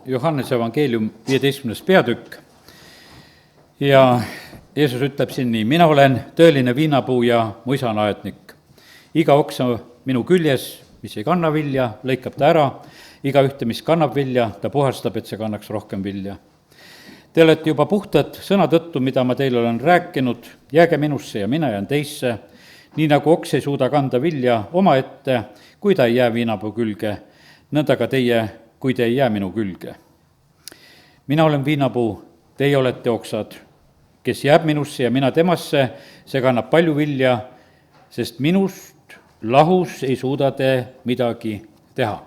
Johannese evangeelium 15. peatükk ja Jeesus ütleb siin nii: mina olen tõeline viinapuu ja mu isa on aednik. Iga oksa minu küljes, mis ei kanna vilja, lõikab ta ära, iga ühte, mis kannab vilja, ta puhastab, et see kannaks rohkem vilja. Te olete juba puhtad sõna tõttu, mida ma teile olen rääkinud, jääge minusse ja mina jään teisse, nii nagu oks ei suuda kanda vilja omaette, kui ta ei jää viinapuu külge, nõnda ka teie, kui te ei jää minu külge. Mina olen viinapuu, teie olete oksad, kes jääb minusse ja mina temasse, see kannab palju vilja, sest minust lahus ei suuda te midagi teha.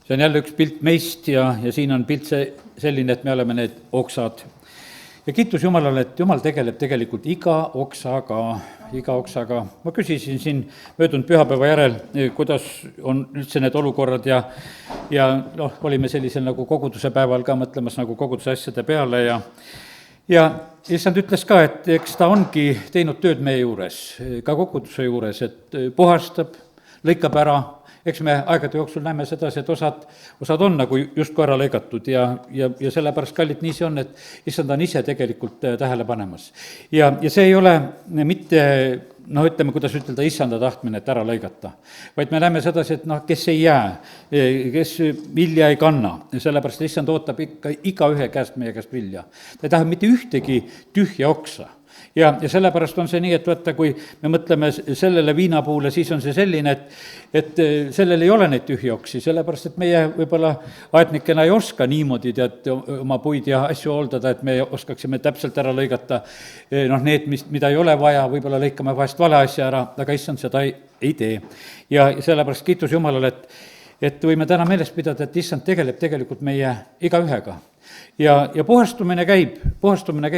See on jälle üks pilt meist ja siin on pilt selline, et me oleme need oksad. Ja kiitus Jumalale, et Jumal tegeleb tegelikult iga oksaga. Ma küsisin siin möödunud pühapäeva järel, kuidas on üldse need olukorrad ja olime sellisel nagu koguduse päeval ka mõtlemas nagu koguduse asjade peale ja issand ütles ka, et eks ta ongi teinud tööd meie juures, ka koguduse juures, et puhastab, lõikab ära. Eks me aegade jooksul näeme sedasi, et osad on nagu justkui ära lõigatud ja sellepärast, kallid, nii see on, et issand on ise tegelikult tähele panemas. Ja see ei ole mitte, ütleme, kuidas ütelda, issanda tahtmine, et ära lõigata, vaid me näeme sedasi, et kes ei jää, kes vilja ei kanna, sellepärast issand ootab ikka igaühe käest meie käest vilja. Ta ei taha mitte ühtegi tühja oksa. Ja sellepärast on see nii, et vaata, kui me mõtleme sellele viinapuule, siis on see selline, et sellel ei ole neid tühja oksi, sellepärast, et meie võib-olla aednikena ei oska niimoodi oma puid ja asju hooldada, et me oskaksime täpselt ära lõigata need, mida ei ole vaja, võib-olla lõikame vahest vale asja ära, aga issand seda ei tee. Ja sellepärast kiitus Jumalale, et võime täna meeles pidada, et issand tegeleb tegelikult meie igaühega. Ja puhastumine käib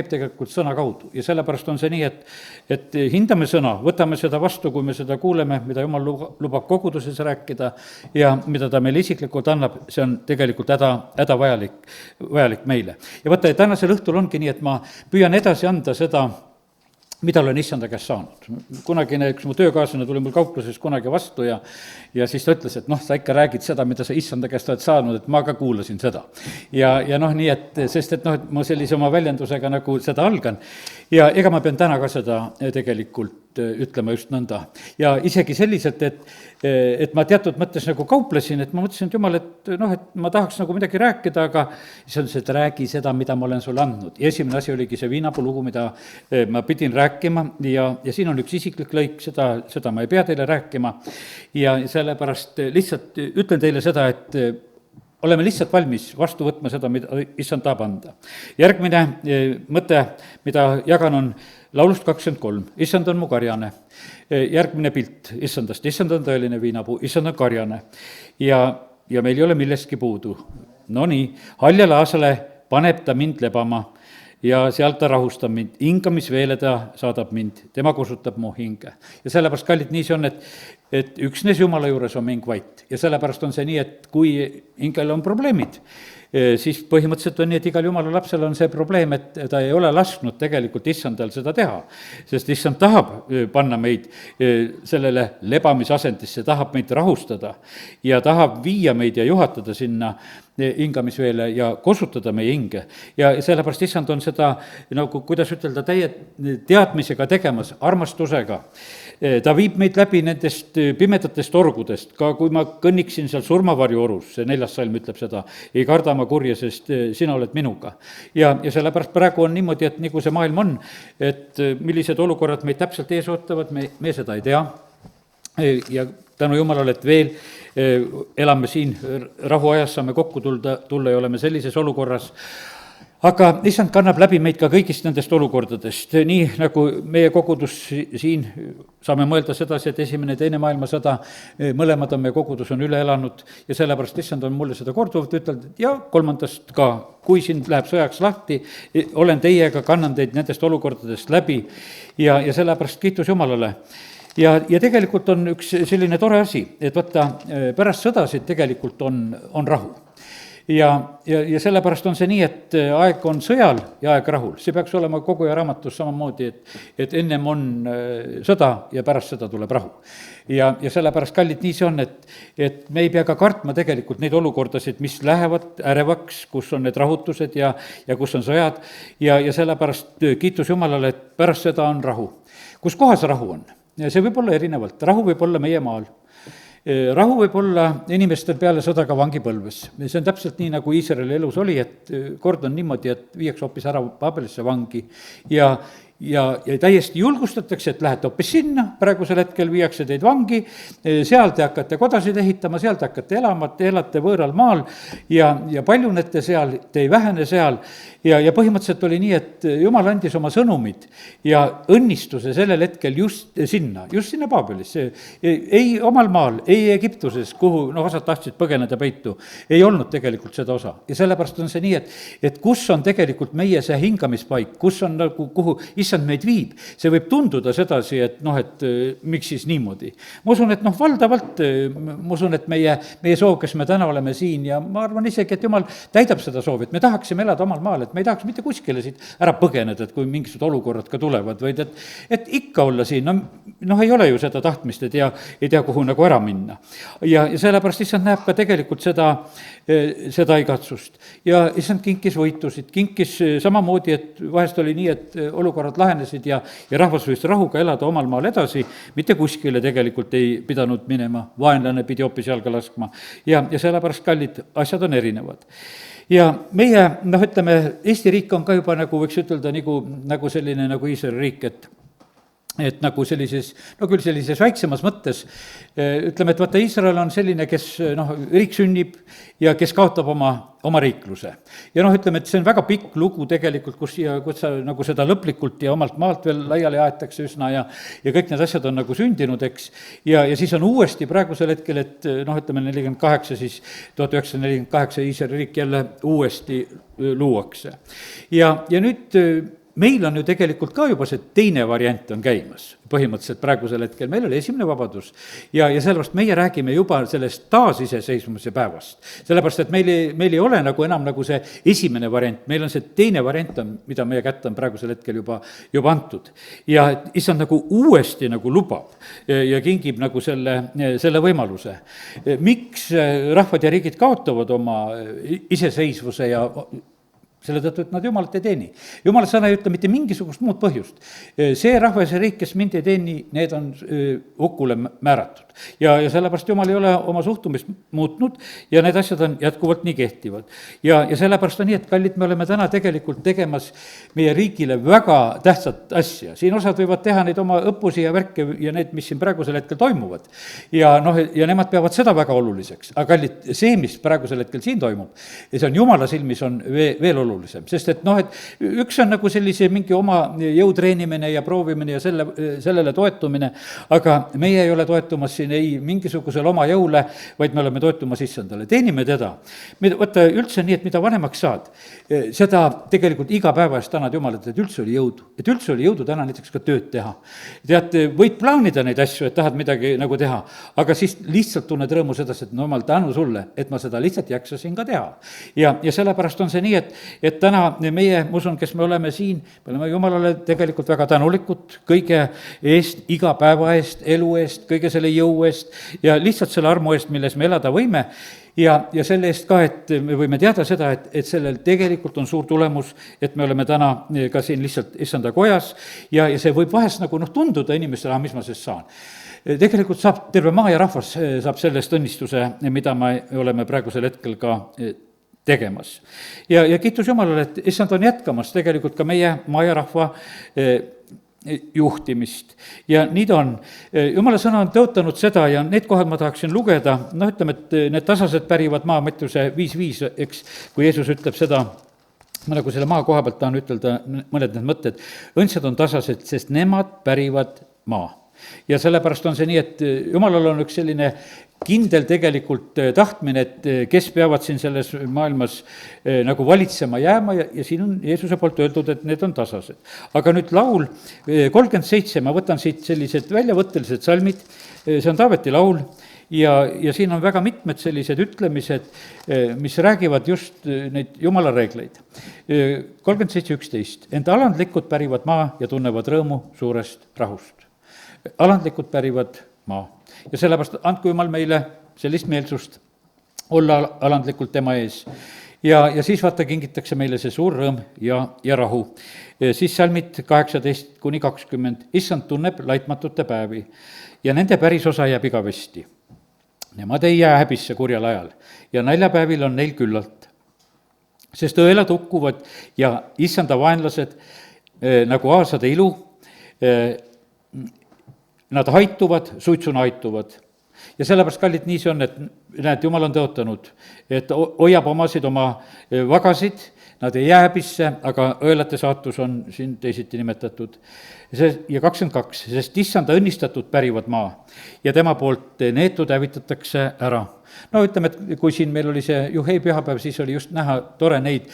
tegelikult sõna kaudu ja sellepärast on see nii, et hindame sõna, võtame seda vastu, kui me seda kuuleme, mida Jumal lubab koguduses rääkida ja mida ta meile isiklikult annab, see on tegelikult hädavajalik meile. Ja võtta, tänasel õhtul ongi nii, et ma püüan edasi anda seda, mida olen issanda käest saanud. Kunagine üks mu töökaaslane tuli mul kaupluses kunagi vastu ja siis ta ütles, et sa ikka räägid seda, mida sa issanda käest oled saanud, et ma ka kuulasin seda. Ja nii, et sest, et ma sellise oma väljendusega nagu seda algan ja ega ma pean täna ka seda tegelikult ütlema just nõnda. Ja isegi selliselt, et ma teatud mõttes nagu kauplesin, et ma mõtlesin, et Jumal, et ma tahaks nagu midagi rääkida, aga siis on see, et räägi seda, mida ma olen sulle andnud. Ja esimene asi oligi see viinapuu lugu, mida ma pidin rääkima ja siin on üks isiklik lõik, seda ma ei pea teile rääkima ja sellepärast lihtsalt ütlen teile seda, et oleme lihtsalt valmis vastu võtma seda, mida issand tahab anda. Järgmine mõte, mida jagan, on laulust 23. Issand on mu karjane. Järgmine pilt issandast. Issand on tõeline viinapuu, issand on karjane. Ja meil ei ole millestki puudu. No nii, haljale aasale paneb ta mind lebama ja sealt ta rahustab mind. Hingamisveele ta saadab mind, tema kusutab mu hinge. Ja sellepärast, kallid, nii see on, et üksnes Jumala juures on hing vait. Ja sellepärast on see nii, et kui hingel on probleemid, siis põhimõtteliselt on nii, et igal Jumala lapsel on see probleem, et ta ei ole lasknud tegelikult issandal seda teha. Sest issand tahab panna meid sellele lebamisasendisse, tahab meid rahustada ja tahab viia meid ja juhatada sinna hingamisveele ja kosutada meie hinge. Ja sellepärast issand on seda, nagu kuidas ütelda, täie teadmisega tegemas, armastusega. Ta viib meid läbi nendest pimedatest orgudest, ka kui ma kõnniksin seal surmavarju orus, see 4. salm ütleb seda, ei karda ma kurja, sest sina oled minuga. Ja sellepärast praegu on niimoodi, et nagu see maailm on, et millised olukorrad meid täpselt ees ootavad, me seda ei tea. Ja tänu Jumalale, et veel elame siin rahuajas, saame kokku tulla ja oleme sellises olukorras. Aga issand kannab läbi meid ka kõigist nendest olukordadest, nii nagu meie kogudus siin, saame mõelda sedasi, et esimene ja teine maailmasõda, mõlemad on meie kogudus on üle elanud ja sellepärast issand on mulle seda korduvalt ütelnud ja kolmandast ka, kui sind läheb sõjaks lahti, olen teiega, kannan teid nendest olukordadest läbi ja sellepärast kiitus Jumalale. Ja tegelikult on üks selline tore asi, et vaata, pärast sõdasid tegelikult on rahu. ja sellepärast on see nii, et aeg on sõjal ja aeg rahul. See peaks olema kogu aja raamatus samamoodi, et ennem on sõda ja pärast seda tuleb rahu. Ja sellepärast, kallid, nii see on, et me ei pea ka kartma tegelikult neid olukordasid, mis lähevad ärevaks, kus on need rahutused ja kus on sõjad, ja sellepärast kiitus Jumalale, et pärast seda on rahu. Kus kohas rahu on? See võib olla erinevalt, rahu võib olla meie maal. Rahu võib olla inimestel peale sõda ka vangipõlves. See on täpselt nii, nagu Iisraeli elus oli, et kord on niimoodi, et viiakse hoopis ära Babelisse vangi ja täiesti julgustatakse, et lähete hoopis sinna, praegusel hetkel viiakse teid vangi, seal te hakkate kodasid ehitama, seal te hakkate elama, te elate võõral maal ja paljunete seal, te ei vähene seal ja põhimõtteliselt oli nii, et Jumal andis oma sõnumid ja õnnistuse sellel hetkel just sinna Babelisse, ei omal maal, ei Egiptuses, kuhu osad tahtsid põgeneda peitu, ei olnud tegelikult seda osa. Ja sellepärast on see nii, et kus on tegelikult meie see hingamispaik, kus on nagu, kuhu issand meid viib, see võib tunduda sedasi, et miks siis niimoodi. Ma usun, et valdavalt, ma usun, et meie soov, kes me täna oleme siin ja ma arvan isegi, et Jumal täidab seda soovi, et me tahaksime elada omal maal, et me ei tahaks mitte kuskile siit ära põgeneda, et kui mingisugused olukorrad ka tulevad, vaid et ikka olla siin, ei ole ju seda tahtmist, et ei tea, kuhu nagu ära minna. Ja sellepärast issand näeb ka tegelikult seda igatsust. Ja issand kinkis võitusid, kinkis samamoodi, et vahest oli nii, et olukorrad lahenesid ja rahvas võis rahuga elada omal maal edasi, mitte kuskile tegelikult ei pidanud minema, vaenlane pidi hoopis jalga laskma. Ja sellepärast, kallid, asjad on erinevad. Ja meie, ütleme, Eesti riik on ka juba nagu võiks ütelda nagu selline nagu Iisraeli riik, et nagu sellises, küll sellises väiksemas mõttes, ütleme, et vaata, Iisrael on selline, kes, riik sünnib ja kes kaotab oma riikluse. Ja ütleme, et see on väga pikk lugu tegelikult, kus sa nagu seda lõplikult ja omalt maalt veel laiali aetakse üsna ja kõik need asjad on nagu sündinud, eks. Ja siis on uuesti praegusel hetkel, et ütleme 48, siis 1948 Iisraeli riik jälle uuesti luuakse. Ja nüüd meil on ju tegelikult ka juba see teine variant on käimas, põhimõtteliselt praegusel hetkel, meil oli esimene vabadus ja sellepärast meie räägime juba sellest taasiseseisvumise päevast. Sellepärast, et meil ei ole nagu enam nagu see esimene variant, meil on see teine variant, mida meie kätte on praegusel hetkel juba antud. Ja issand nagu uuesti nagu lubab ja kingib nagu selle võimaluse. Miks rahvad ja riigid kaotavad oma iseseisvuse ja selle tõttu, et nad Jumalat ei teeni. Jumala sõna ei ütle mitte mingisugust muud põhjust. See rahvas ja riik, kes mind ei teeni, need on hukule määratud. Ja sellepärast Jumal ei ole oma suhtumist muutnud ja need asjad on jätkuvalt nii kehtivad. Ja sellepärast on nii, et kallid, me oleme täna tegelikult tegemas meie riigile väga tähtsat asja. Siin osad võivad teha neid oma õppusi ja värke ja need, mis siin praegusel hetkel toimuvad. Ja nemad peavad seda väga oluliseks. Aga kallid, see, mis praegusel hetkel siin toimub, see on Jumala silmis on veel olulisem, sest et üks on nagu sellise mingi oma jõu treenimine ja proovimine ja sellele toetumine, aga meie ei ole toetumas siin ei mingisugusele oma jõule, vaid me oleme toetumas issandale, teenime teda. Võtta üldse nii, et mida vanemaks saad, seda tegelikult iga päeva eest tänad Jumalat, et üldse oli jõudu täna näiteks ka tööd teha. Tead, võid plaanida neid asju, et tahad midagi nagu teha, aga siis lihtsalt tunned rõõmu sedasi, et Jumal, tänu sulle, et ma seda lihtsalt jaksasin ka teha. Ja sellepärast on see nii, et täna meie, ma usun, kes me oleme siin, me oleme Jumalale tegelikult väga tänulikud kõige eest, iga päeva eest, elu eest, kõige selle jõu eest ja lihtsalt selle armu eest, milles me elada võime ja selle eest ka, et me võime teada seda, et sellel tegelikult on suur tulemus, et me oleme täna ka siin lihtsalt issanda kojas ja see võib vahest nagu tunduda inimestele, mis ma sest saan. Tegelikult saab terve maa ja rahvas saab sellest õnnistuse, mida me oleme praegusel hetkel ka tegemas. Ja kiitus Jumalale, et issand on jätkamas tegelikult ka meie maa ja rahva juhtimist. Ja nii ta on. Jumala sõna on tõotanud seda ja need kohad ma tahaksin lugeda, ütleme, et need tasased pärivad maa, Mattiuse 5.5, eks, kui Jeesus ütleb seda, ma nagu selle maa koha pealt tahan ütelda mõned need mõtted, õndsad on tasased, sest nemad pärivad maa. Ja sellepärast on see nii, et Jumalal on üks selline kindel tegelikult tahtmine, et kes peavad siin selles maailmas nagu valitsema jääma ja siin on Jeesuse poolt öeldud, et need on tasased. Aga nüüd laul 37, ma võtan siit sellised väljavõttelised salmid, see on Taaveti laul ja siin on väga mitmed sellised ütlemised, mis räägivad just neid jumala reegleid. 37:11, ent alandlikud pärivad maa ja tunnevad rõõmu suurest rahust. Alandlikud pärivad maa ja sellepärast andku jumal meile sellist meelsust olla alandlikult tema ees. Ja siis vaata, kingitakse meile see suur rõõm ja rahu. Siis salmid 18-20, issand tunneb laitmatute päevi ja nende pärisosa jääb igavesti. Nemad ei jää häbisse kurjal ajal ja naljapäevil on neil küllalt. Sest õelad hukkuvad ja issanda vaenlased nagu aasade ilu, nad haituvad, suitsuna haituvad. Ja sellepärast, kallid, nii see on, et näed, jumal on tõotanud, et hoiab omasid oma vagasid, nad ei jää häbisse, aga õelate saatus on siin teisiti nimetatud. Ja 22, sest issanda õnnistatud pärivad maa ja tema poolt neetud hävitatakse ära. No ütleme, et kui siin meil oli see juhei pühapäev, siis oli just näha tore neid,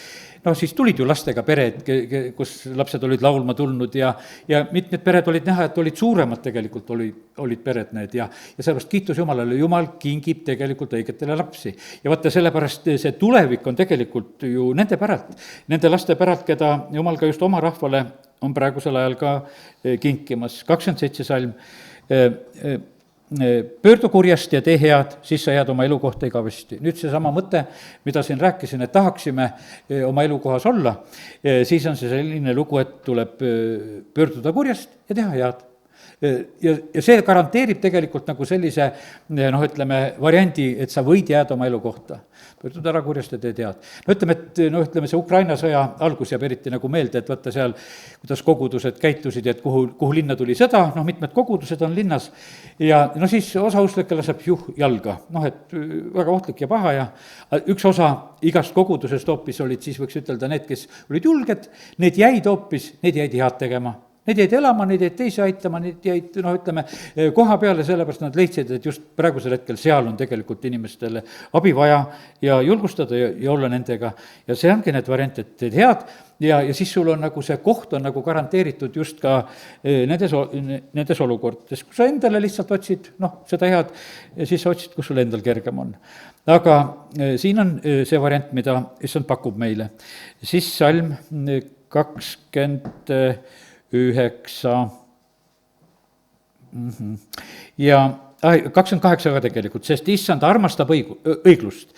siis tulid ju lastega pered, kus lapsed olid laulma tulnud ja mitmed pered olid näha, et olid suuremad tegelikult, olid pered need ja sellepärast kiitus Jumalale, Jumal kingib tegelikult õigetele lapsi. Ja vaata, sellepärast see tulevik on tegelikult ju nende päralt, nende laste päralt, keda Jumal ka just oma rahvale on praegusel ajal ka kinkimas. 27 salm, pöördu kurjast ja tee head, siis sa jääd oma elukohta igavesti. Nüüd seesama mõte, mida siin rääkisin, et tahaksime oma elukohas olla, siis on see selline lugu, et tuleb pöörduda kurjast ja teha head. Ja see garanteerib tegelikult nagu sellise, ütleme, variandi, et sa võid jääda oma elukohta. Pöördud ära kurjast ja teed head. Ütleme, see Ukraina sõja algus jääb eriti nagu meelde, et vaata seal, kuidas kogudused käitusid, et kuhu linna tuli sõda, mitmed kogudused on linnas ja siis osa usklikke laseb jalga, et väga ohtlik ja paha ja üks osa igast kogudusest hoopis olid, siis võiks ütelda, need, kes olid julged, need jäid head tegema. Need jäid elama, need jäid teisi aitama, need jäid, koha peale, sellepärast nad leidsid, et just praegusel hetkel seal on tegelikult inimestele abi vaja ja julgustada ja olla nendega. Ja see ongi need variant, et teed head ja siis sul on nagu see koht on nagu garanteeritud just ka nendes olukordades. Kui sa endale lihtsalt otsid, seda head, siis sa otsid, kus sul endal kergem on. Aga siin on see variant, mida issand pakub meile. Siis salm 29 ja 28 ka tegelikult, sest issand armastab õiglust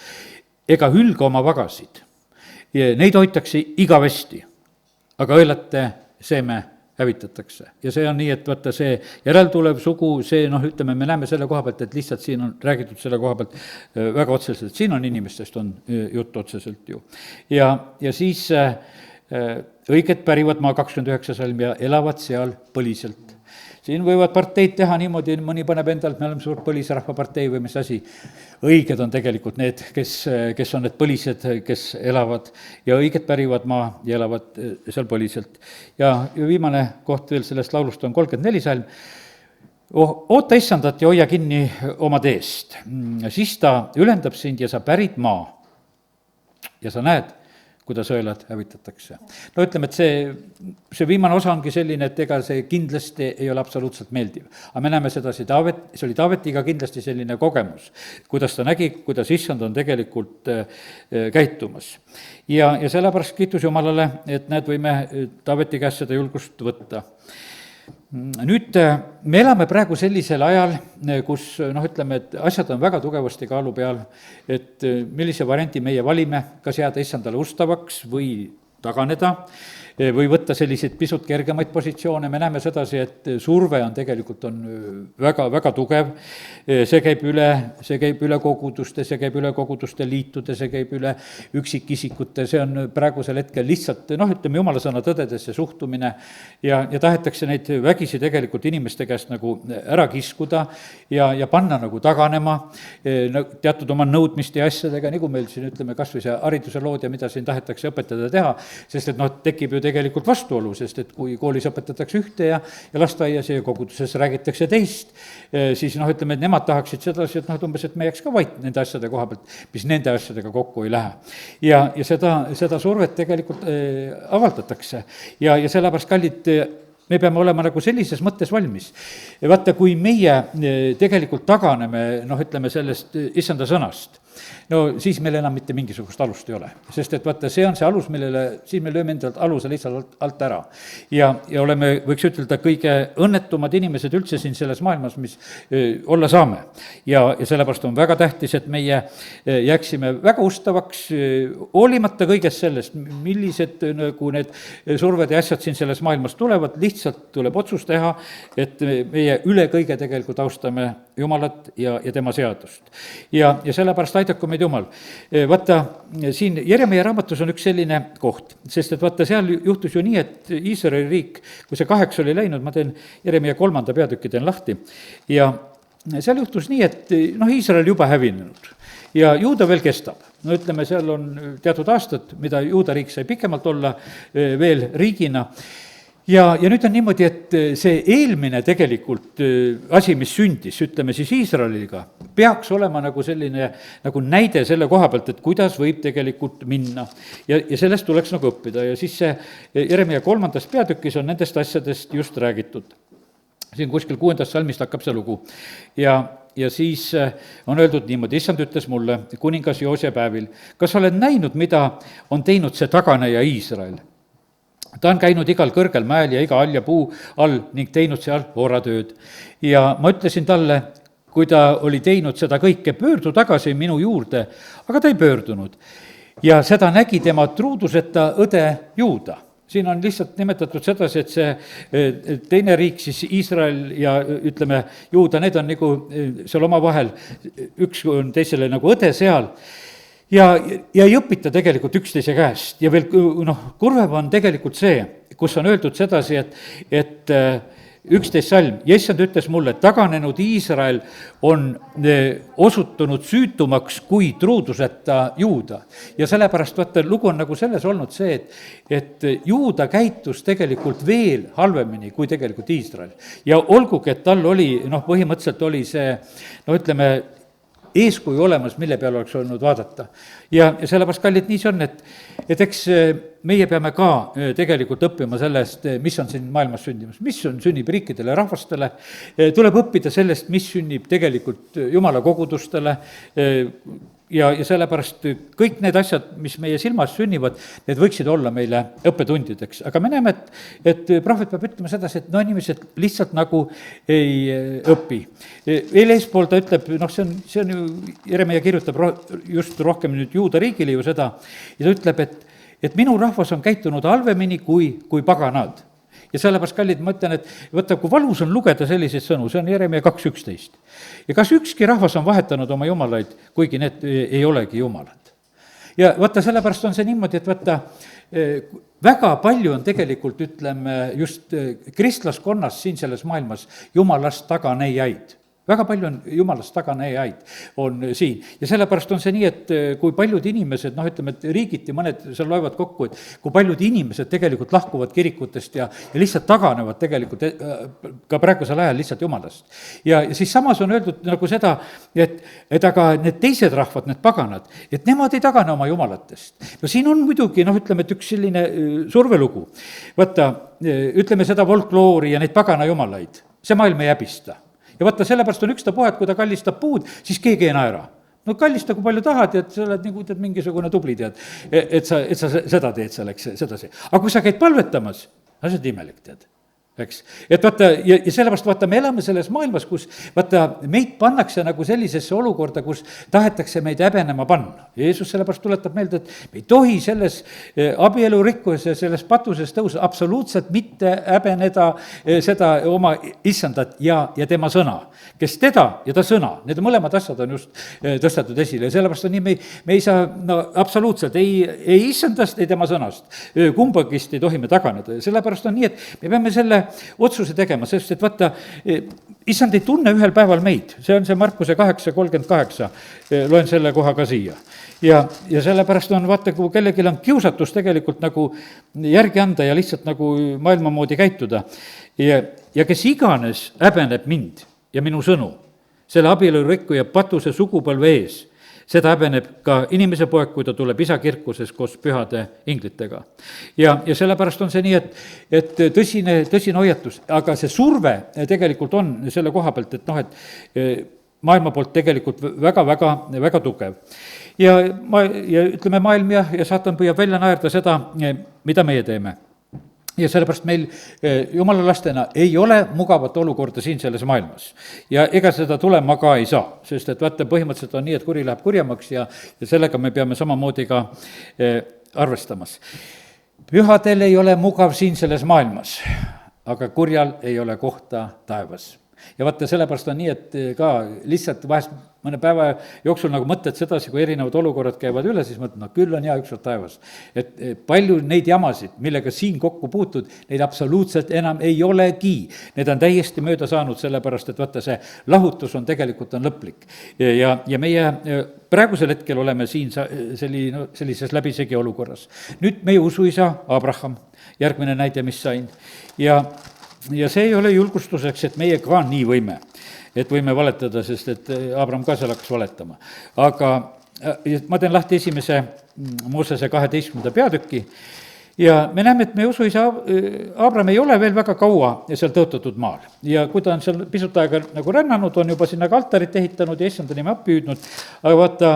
ega hülga oma vagasid. Neid hoitakse igavesti, aga õelate seeme hävitatakse. Ja see on nii, et vaata see järeltulev sugu, see me näeme selle koha pealt, et lihtsalt siin on räägitud selle koha pealt väga otseselt, siin on inimestest on jutt otseselt ju. Ja siis õiged pärivad maa 29 salm ja elavad seal põliselt. Siin võivad parteid teha niimoodi, mõni paneb endalt, me oleme suur põlisrahva partei või mis asi. Õiged on tegelikult need, kes on need põlised, kes elavad ja õiged pärivad maa ja elavad seal põliselt. Ja viimane koht veel sellest laulust on 34 salm. Oota issandat ja hoia kinni oma teest. Siis ta ülendab sind ja sa pärid maa. Ja sa näed, kuidas õelad hävitatakse. Ütleme, et see viimane osa ongi selline, et ega see kindlasti ei ole absoluutselt meeldiv. Aga me näeme seda, see oli Taavetiga kindlasti selline kogemus, kuidas ta nägi, kuidas issand on tegelikult käitumas. Ja sellepärast kiitus Jumalale, et näed, võime Taaveti käest seda julgust võtta. Nüüd me elame praegu sellisel ajal, kus et asjad on väga tugevasti kaalu peal, et millise varianti meie valime, kas jääda issandale ustavaks või taganeda või võtta selliseid pisut kergemaid positsioone. Me näeme sedasi, et surve on tegelikult väga, väga tugev. See käib üle koguduste, see käib üle koguduste liitude, see käib üle üksikisikute, see on praegusel hetkel lihtsalt, jumala sõna tõdedesse suhtumine ja tahetakse neid vägisi tegelikult inimeste käest nagu ära kiskuda ja panna nagu taganema teatud oma nõudmiste ja asjadega, nagu meil siin kas või see hariduse lood ja mida siin tahetakse õpetada teha, sest et tekib ju tegelikult vastuolu, sest et kui koolis õpetatakse ühte ja lasteaias ja koguduses räägitakse teist, siis et nemad tahaksid sedasi, et umbes, et me jääks ka vait nende asjade koha pealt, mis nende asjadega kokku ei lähe. Ja seda survet tegelikult avaldatakse ja sellepärast, kallid, me peame olema nagu sellises mõttes valmis. Vaata, kui meie tegelikult taganeme, ütleme sellest issanda sõnast, no siis meil enam mitte mingisugust alust ei ole. Sest et vaata, see on see alus, millele, siis me lööme endalt aluse lihtsalt alt ära. Ja oleme, võiks ütelda, kõige õnnetumad inimesed üldse siin selles maailmas, mis olla saame. Ja sellepärast on väga tähtis, et meie jääksime väga ustavaks, hoolimata kõigest sellest, millised nagu need surved ja asjad siin selles maailmas tulevad, lihtsalt tuleb otsus teha, et meie üle kõige tegelikult austame Jumalat ja tema seadust. Ja sellepärast aidaku meid Jumal. Vaata, siin Jeremia raamatus on üks selline koht, sest et vaata, seal juhtus ju nii, et Iisraeli riik, kui see 8 oli läinud, ma teen Jeremia 3. peatüki teen lahti, ja seal juhtus nii, et Iisrael juba hävinenud ja Juuda veel kestab. No ütleme, seal on teatud aastad, mida Juuda riik sai pikemalt olla veel riigina. Ja nüüd on niimoodi, et see eelmine tegelikult asi, mis sündis, ütleme siis Iisraeliga, peaks olema nagu selline nagu näide selle koha pealt, et kuidas võib tegelikult minna. Ja sellest tuleks nagu õppida ja siis see Jeremia 3. peatükis on nendest asjadest just räägitud. Siin kuskil 6. salmist hakkab see lugu. Ja siis on öeldud niimoodi, issand ütles mulle kuningas Joosia päevil, kas oled näinud, mida on teinud see taganeja Iisrael? Ta on käinud igal kõrgel mäel ja iga halja puu all ning teinud seal hooratööd. Ja ma ütlesin talle, kui ta oli teinud seda kõike, pöördu tagasi minu juurde, aga ta ei pöördunud. Ja seda nägi tema truuduseta õde Juuda. Siin on lihtsalt nimetatud sedasi, et see teine riik, siis Iisrael ja ütleme Juuda, need on nagu seal omavahel, üks on teisele nagu õde seal, ja ei õpita tegelikult üksteise käest ja veel kurvem on tegelikult see, kus on öeldud sedasi, et 11 salm, ja issand ütles mulle, taganenud Iisrael on osutunud süütumaks kui truuduseta Juuda. Ja sellepärast, vaata, lugu on nagu selles olnud see, et Juuda käitus tegelikult veel halvemini kui tegelikult Iisrael. Ja olgugi, et tal oli, põhimõtteliselt oli see, ütleme, eeskuju olemas, mille peale oleks olnud vaadata. Ja sellepärast, kallid, nii see on, et eks meie peame ka tegelikult õppima sellest, mis on siin maailmas sündimas, mis on sünnib riikidele, rahvastele, tuleb õppida sellest, mis sünnib tegelikult Jumala kogudustele, ja sellepärast kõik need asjad, mis meie silmas sünnivad, need võiksid olla meile õppetundideks. Aga me näeme, et prohvet peab ütlema sedasi, et inimesed lihtsalt nagu ei õpi. Veel eespool ta ütleb, see on ju, Jeremia kirjutab just rohkem nüüd Juuda riigile ju seda, ja ta ütleb, et minu rahvas on käitunud halvemini kui paganad. Ja sellepärast, kallid, ma ütlen, et võtta, kui valus on lugeda selliseid sõnu, see on Jeremia 2.11. Ja kas ükski rahvas on vahetanud oma jumalaid, kuigi need ei olegi jumalad. Ja vaata, sellepärast on see niimoodi, et vaata, väga palju on tegelikult, ütleme, just kristlaskonnas siin selles maailmas jumalast taganeijaid. Väga palju on jumalast taganeijaid on siin. Ja sellepärast on see nii, et kui paljud inimesed, ütleme, et riigiti mõned seal loevad kokku, et kui paljud inimesed tegelikult lahkuvad kirikutest ja lihtsalt taganevad tegelikult ka praegusel ajal lihtsalt jumalast. Ja siis samas on öeldud nagu seda, et aga need teised rahvad, need paganad, et nemad ei tagane oma jumalatest. No siin on muidugi, ütleme, et üks selline survelugu. Vaata, ütleme seda folkloori ja neid pagana jumalaid, see maailm ei häbista. Ja vaata, sellepärast on ükstapuha, et kui ta kallistab puud, siis keegi ei naera. No kallista, kui palju tahad, et sa oled nagu teed mingisugune tubli, tead, et sa seda teed selleks, sedasi. Aga kui sa käid palvetamas, see on imelik, tead. Eks? Et vaata, ja sellepärast vaata, me elame selles maailmas, kus vaata, meid pannakse nagu sellisesse olukorda, kus tahetakse meid häbenema panna. Jeesus sellepärast tuletab meelde, et me ei tohi selles abielu rikkuses ja selles patuses tõusa absoluutselt mitte häbeneda seda oma issandat ja tema sõna. Kes teda ja ta sõna, need mõlemad asjad on just tõstetud esile ja sellepärast on nii, me ei saa absoluutselt ei issandast, ei tema sõnast. Kumbagist ei tohi me taganeda ja sellepärast on nii, et me peame selle otsuse tegema, sest et vaata, issand ei tunne ühel päeval meid, see on see Markuse 8.38, loen selle koha ka siia. Ja sellepärast on, vaata, kui kellelgi on kiusatus tegelikult nagu järgi anda ja lihtsalt nagu maailma moodi käituda ja kes iganes häbeneb mind ja minu sõnu, selle abielu rikkuja patuse sugupõlve ees, seda häbeneb ka inimese poeg, kui ta tuleb isa kirkuses koos pühade inglitega. Ja sellepärast on see nii, et tõsine hoiatus, aga see surve tegelikult on selle koha pealt, et noh, et maailma poolt tegelikult väga tugev. Ja ütleme, maailm ja saatan püüab välja naerda seda, mida meie teeme. Ja sellepärast meil jumala lastena ei ole mugavat olukorda siin selles maailmas. Ja ega seda tulema ka ei saa, sest et vaata, põhimõtteliselt on nii, et kuri läheb kurjemaks ja sellega me peame samamoodi ka arvestamas. Pühadel ei ole mugav siin selles maailmas, aga kurjal ei ole kohta taevas. Ja vaata, sellepärast on nii, et ka lihtsalt vahest mõne päeva jooksul nagu mõtled sedasi, kui erinevad olukorrad käivad üle, siis mõtled, no küll on hea ükskord taevas. Et palju neid jamasid, millega siin kokku puutud, neid absoluutselt enam ei olegi. Need on täiesti mööda saanud, sellepärast et vaata, see lahutus on tegelikult on lõplik. Ja meie praegusel hetkel oleme siin sellises läbisegi olukorras. Nüüd meie usuisa Abraham, järgmine näide, mis sain. Ja see ei ole julgustuseks, et meie ka nii võime, et võime valetada, sest et Abraham ka seal hakkas valetama. Aga ma teen lahti esimese Moosese 12. peatüki ja me näeme, et meie usuisa Abraham ei ole veel väga kaua seal tõotatud maal. Ja kui ta on seal pisut aega nagu rännanud, on juba sinna ka altarit ehitanud ja issanda nime püüdnud, aga vaata,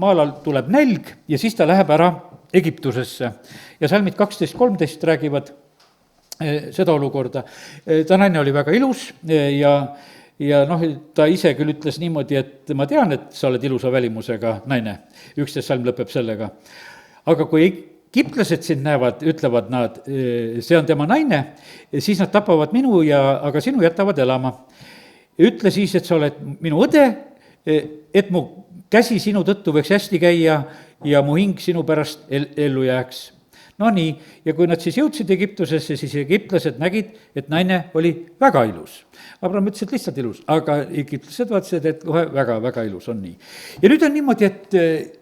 maalal tuleb nälg ja siis ta läheb ära Egiptusesse. Ja salmid 12-13 räägivad seda olukorda. Ta naine oli väga ilus ja noh, ta ise küll ütles niimoodi, et ma tean, et sa oled ilusa välimusega naine. 11 salm lõpeb sellega. Aga kui egiptlased sind näevad, ütlevad nad, see on tema naine, siis nad tapavad minu aga sinu jätavad elama. Ütle siis, et sa oled minu õde, et mu käsi sinu tõttu võiks hästi käia ja mu hing sinu pärast ellu jääks. No nii, ja kui nad siis jõudsid Egiptusesse, siis egiptlased nägid, et naine oli väga ilus. Abraham ütles, et lihtsalt ilus, aga egiptlased vaatasid, et kohe väga ilus on nii. Ja nüüd on niimoodi,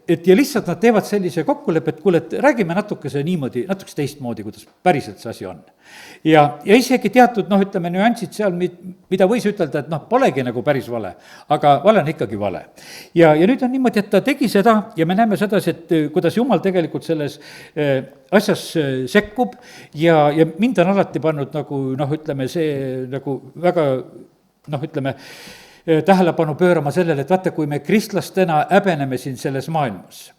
et ja lihtsalt nad teevad sellise kokkuleppe, et kuule, et räägime natukese niimoodi, natukese teistmoodi, kuidas päriselt see asi on. Ja isegi teatud, ütleme, nüansid seal, mida võis ütelda, et polegi nagu päris vale, aga vale on ikkagi vale. Ja nüüd on niimoodi, et ta tegi seda ja me näeme sedasi, et kuidas Jumal tegelikult selles asjas sekkub ja mind on alati pannud nagu, ütleme, see nagu väga, ütleme, tähelepanu pöörama sellele, et vaata, kui me kristlastena häbeneme siin selles maailmas,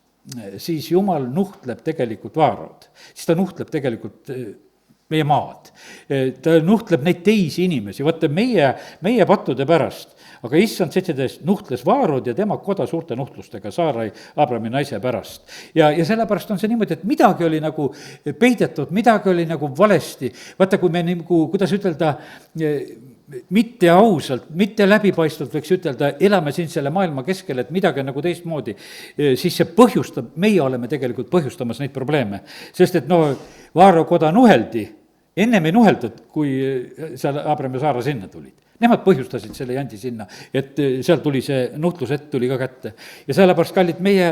siis Jumal nuhtleb tegelikult vaarad, siis ta nuhtleb tegelikult meie maad. Ta nuhtleb neid teisi inimesi, vaata meie pattude pärast, aga issand 17 nuhtles vaarud ja tema koda suurte nuhtlustega Saarai, Abrahami naise pärast. Ja sellepärast on see niimoodi, et midagi oli nagu peidetud, midagi oli nagu valesti. Vaata, kui me nagu, kuidas ütelda, mitte ausalt, mitte läbipaistvalt võiks ütelda, elame siin selle maailma keskel, et midagi on nagu teistmoodi, siis see põhjustab, meie oleme tegelikult põhjustamas neid probleeme. Sest et Vaaro koda nuheldi, ennem ei nuheldud, kui seal Abraham ja Saara sinna tulid. Nemad põhjustasid selle jandi sinna, et seal tuli see nuhtlusett tuli ka kätte. Ja sellepärast, kallid, meie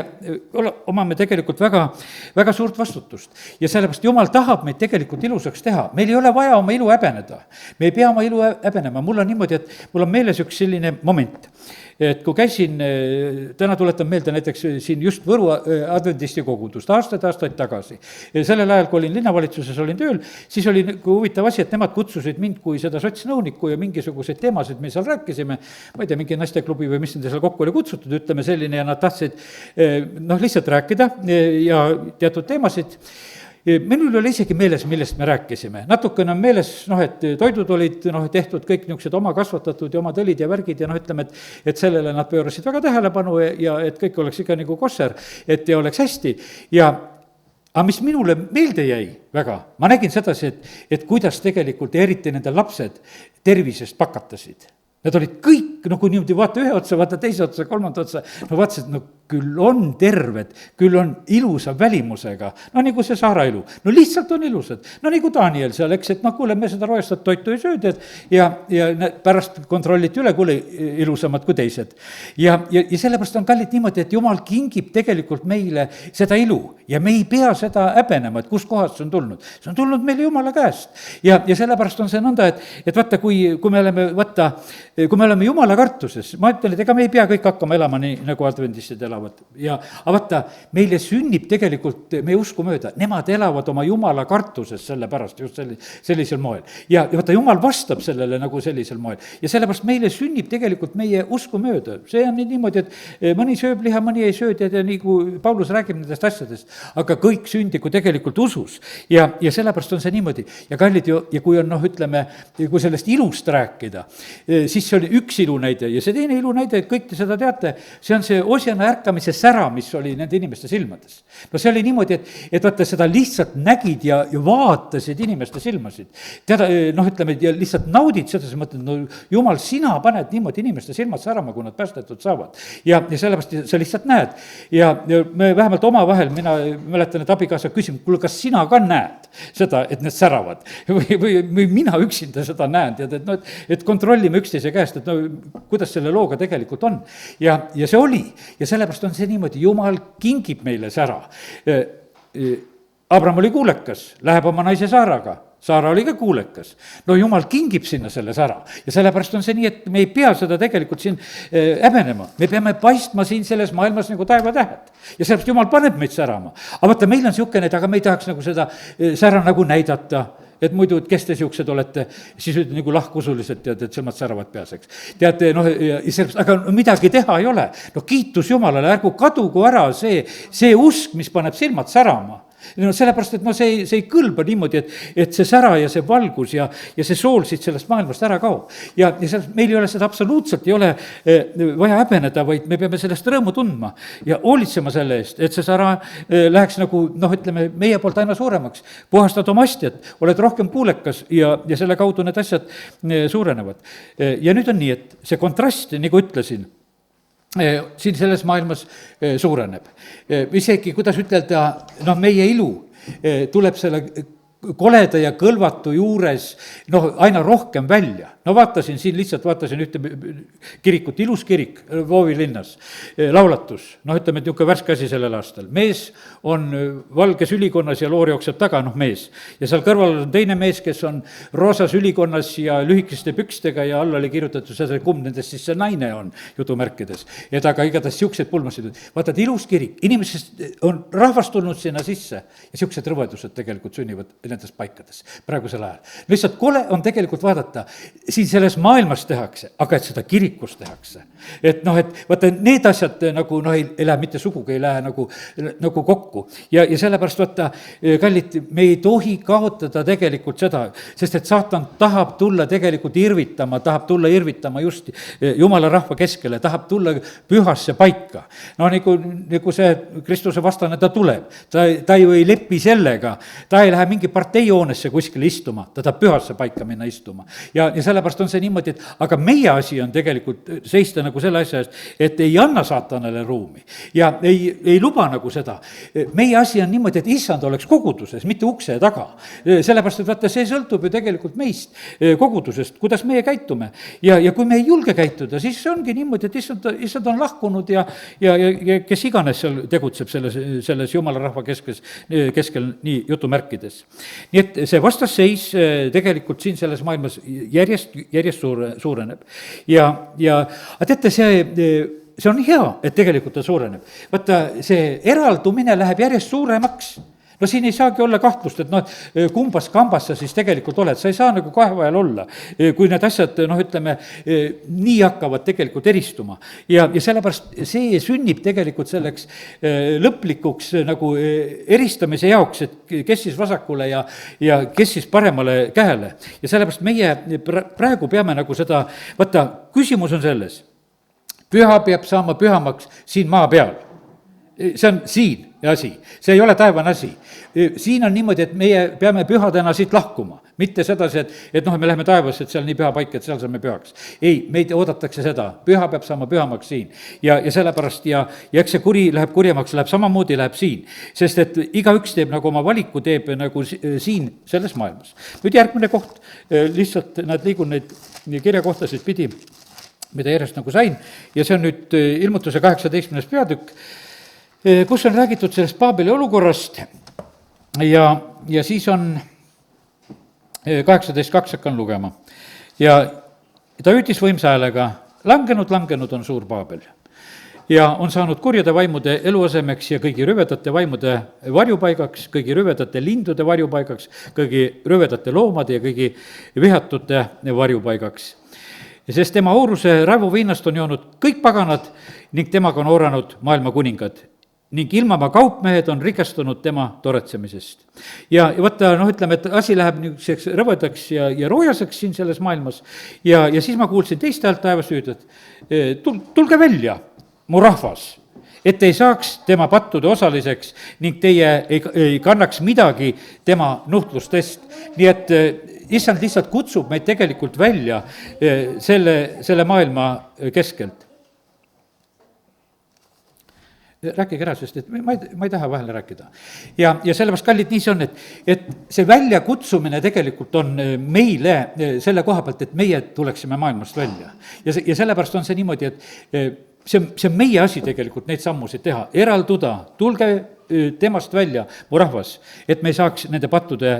omame tegelikult väga suurt vastutust. Ja sellepärast Jumal tahab meid tegelikult ilusaks teha. Meil ei ole vaja oma ilu häbeneda. Me ei pea oma ilu häbenema. Mul on niimoodi, et mul on meeles üks selline moment, et kui käisin, täna tuletan meelde näiteks siin just Võru adventisti kogudust aastaid tagasi. Sellel ajal, kui olin linnavalitsuses, olin tööl, siis oli huvitav asi, et nemad kutsusid mind kui seda sotsnõunikku ja mingisuguseid teemasid me seal rääkisime, ma ei tea, mingi naisteklubi või mis nende seal kokku oli kutsutud, ütleme selline, ja nad tahtsid lihtsalt rääkida ja teatud teemasid. Minul oli isegi meeles, millest me rääkisime. Natukene on meeles, et toidud olid tehtud kõik niisugused oma kasvatatud ja oma tõlid ja värgid ja ütleme, et sellele nad pöörasid väga tähelepanu ja et kõik oleks ikka nagu kosser, et ja oleks hästi. Aga mis minule meelde jäi väga, ma nägin sedasi, et kuidas tegelikult eriti nende lapsed tervisest pakatasid. Nad olid kõik, kui niimoodi vaata ühe otsa, vaata teise otsa, kolmanda otsa, vaatasid, küll on terved, küll on ilusa välimusega, nagu see Saara ilu, lihtsalt on ilusad, nagu Daniel seal, eks, et kuule, me seda roestat toitu ei sööd, ja pärast kontrolliti üle, kuule, ilusamad kui teised. Ja sellepärast on kallid niimoodi, et Jumal kingib tegelikult meile seda ilu ja me ei pea seda häbenema, et kus kohast see on tulnud. See on tulnud meile Jumala käest ja sellepärast on see nõnda, et vaata, kui me oleme Jumala kartuses, ma ütlen, et ega me ei pea kõik hakkama elama nii, nagu adventistid elavad. elavad ja aga vaata, meile sünnib tegelikult meie usku mööda, nemad elavad oma jumala kartuses sellepärast just sellisel moel. Ja vaata, jumal vastab sellele nagu sellisel moel ja sellepärast meile sünnib tegelikult meie usku mööda. See on niimoodi, et mõni sööb liha, mõni ei söö, tead, ja nagu Paulus räägib nendest asjadest, aga kõik sündigu tegelikult usus ja sellepärast on see niimoodi. Ja kallid ju, ja kui on ütleme, kui sellest ilust rääkida, siis see oli üks ilunäide ja see teine ilunäide, et kõik te seda teate, see on see Osjana ärkamise sära, mis oli nende inimeste silmades. No see oli niimoodi, et vaata, seda lihtsalt nägid ja vaatasid inimeste silmasid. Teada, ütleme, ja lihtsalt naudid seda, sa mõtled, no jumal, sina paned niimoodi inimeste silmad särama, kui nad päästetud saavad. Ja sellepärast sa lihtsalt näed. Ja me vähemalt omavahel, mina mäletan, et abikaasa küsib, kuule, kas sina ka näed seda, et need säravad või mina üksinda seda näen, tead, et kontrollime üksteise käest, et kuidas selle looga tegelikult on. Ja see oli ja sellepärast on see niimoodi, jumal kingib meile sära. Abraham oli kuulekas, läheb oma naise Saaraga. Saara oli ka kuulekas. No jumal kingib sinna selle sära ja sellepärast on see nii, et me ei pea seda tegelikult siin häbenema. Me peame paistma siin selles maailmas nagu taevatähed ja sellepärast jumal paneb meid särama. Aga vaata, meil on niisugune, et aga me ei tahaks nagu seda sära nagu näidata, et muidu, et kes te siuksed olete, siis ütled nagu lahkusulised, tead, et silmad säravad peaseks. Teate, ja sellepärast, aga midagi teha ei ole. No kiitus Jumalale, ärgu kadugu ära see usk, mis paneb silmad särama. No sellepärast, et see ei kõlba niimoodi, et see sära ja see valgus ja see sool siit sellest maailmast ära kaob. Ja sellest meil ei ole seda absoluutselt, ei ole vaja häbeneda, vaid me peame sellest rõõmu tundma ja hoolitsema selle eest, et see sära läheks nagu, ütleme, meie poolt aina suuremaks. Puhastad oma astjat, oled rohkem kuulekas ja selle kaudu need asjad suurenevad. Ja nüüd on nii, et see kontrast, nagu ütlesin, siin selles maailmas suureneb. Isegi, kuidas ütelda, meie ilu tuleb selle koleda ja kõlvatu juures aina rohkem välja. Vaatasin siin lihtsalt, ühte kirikut, ilus kirik Lvovi linnas, laulatus, ütleme, et niisugune värske asi sellel aastal. Mees on valges ülikonnas ja loor jookseb taga, mees. Ja seal kõrval on teine mees, kes on roosas ülikonnas ja lühikeste pükstega ja all oli kirjutatud seda, kumb nendest siis see naine on, jutumärkides. Et aga igatahes siuksed pulmasid. Vaatad, ilus kirik, inimesest on rahvast tulnud sinna sisse ja siuksed rõvedused tegelikult sünnivad nendes paikades praegusel ajal. Lihtsalt kole on tegelikult vaadata, siin selles maailmas tehakse, aga et seda kirikus tehakse. Et vaata, need asjad nagu ei lähe mitte sugugi, ei lähe nagu kokku. Ja sellepärast vaata, kallid, me ei tohi kaotada tegelikult seda, sest et saatan tahab tulla tegelikult tahab tulla irvitama just Jumala rahva keskele, tahab tulla pühasse paika. Nagu see Kristuse vastane, ta tuleb, ta ju ei lepi sellega, ta ei lähe mingi parteijoonesse kuskile istuma, ta tahab pühasse paika minna istuma. Ja sellepärast on see niimoodi, et aga meie asi on tegelikult seista nagu selle asja eest, et ei anna saatanale ruumi ja ei luba nagu seda. Meie asi on niimoodi, et issand oleks koguduses, mitte ukse taga. Sellepärast, et vaata, see sõltub ju tegelikult meist, kogudusest, kuidas meie käitume. Ja kui me ei julge käituda, siis ongi niimoodi, et issand on lahkunud ja kes iganes seal tegutseb selles jumala rahva keskel nii jutumärkides. Nii et see vastasseis tegelikult siin selles maailmas järjest suureneb. Ja teate, see on hea, et tegelikult ta suureneb. Vaata, see eraldumine läheb järjest suuremaks. Siin ei saagi olla kahtlust, et kumbas kambas sa siis tegelikult oled, sa ei saa nagu kahe vahel olla, kui need asjad, ütleme, nii hakkavad tegelikult eristuma. Ja sellepärast see sünnib tegelikult selleks lõplikuks nagu eristamise jaoks, et kes siis vasakule ja kes siis paremale käele. Ja sellepärast meie praegu peame nagu seda, vaata, küsimus on selles, püha peab saama pühamaks siin maa peal. See on siin asi, see ei ole taevane asi. Siin on niimoodi, et meie peame pühadena siit lahkuma, mitte sedasi, et me läheme taevasse, et seal nii püha paik, et seal saame pühaks. Ei, meid oodatakse seda, püha peab saama pühamaks siin. Ja sellepärast, ja eks see kuri läheb kurjemaks, läheb samamoodi, läheb siin. Sest et igaüks teeb nagu oma valiku, teeb nagu siin selles maailmas. Nüüd järgmine koht, lihtsalt liigun neid kirjakohtasid pidi, mida järjest nagu sain, ja see on nüüd Ilmutuse 18. peatükk, kus on räägitud sellest Paabeli olukorrast ja siis on 18.2 hakkan lugema. Ja ta hüüdis võimsa häälega, langenud on suur Paabel. ja on saanud kurjade vaimude eluasemeks ja kõigi rüvedate vaimude varjupaigaks, kõigi rüvedate lindude varjupaigaks, kõigi rüvedate loomade ja kõigi vihatute varjupaigaks. Sest tema auruse raevuviinast on joonud kõik paganad ning temaga on ooranud maailma kuningad ning ilmamaa kaupmehed on rikastunud tema toretsemisest. Ja vaata, ütleme, et asi läheb niisuguseks rõvedaks ja roojaseks siin selles maailmas ja siis ma kuulsin teist häält taevas hüüda, et tulge välja, mu rahvas, et ei saaks tema pattude osaliseks ning teie ei kannaks midagi tema nuhtlustest. Nii et issand lihtsalt kutsub meid tegelikult välja selle maailma keskelt. Rääkige ära, sest et ma ei taha vahele rääkida. Ja sellepärast, kallid, nii see on, et see väljakutsumine tegelikult on meile selle koha pealt, et meie tuleksime maailmast välja. Ja sellepärast on see niimoodi, et see on meie asi tegelikult neid sammusid teha, eralduda, tulge temast välja, mu rahvas, et me ei saaks nende pattude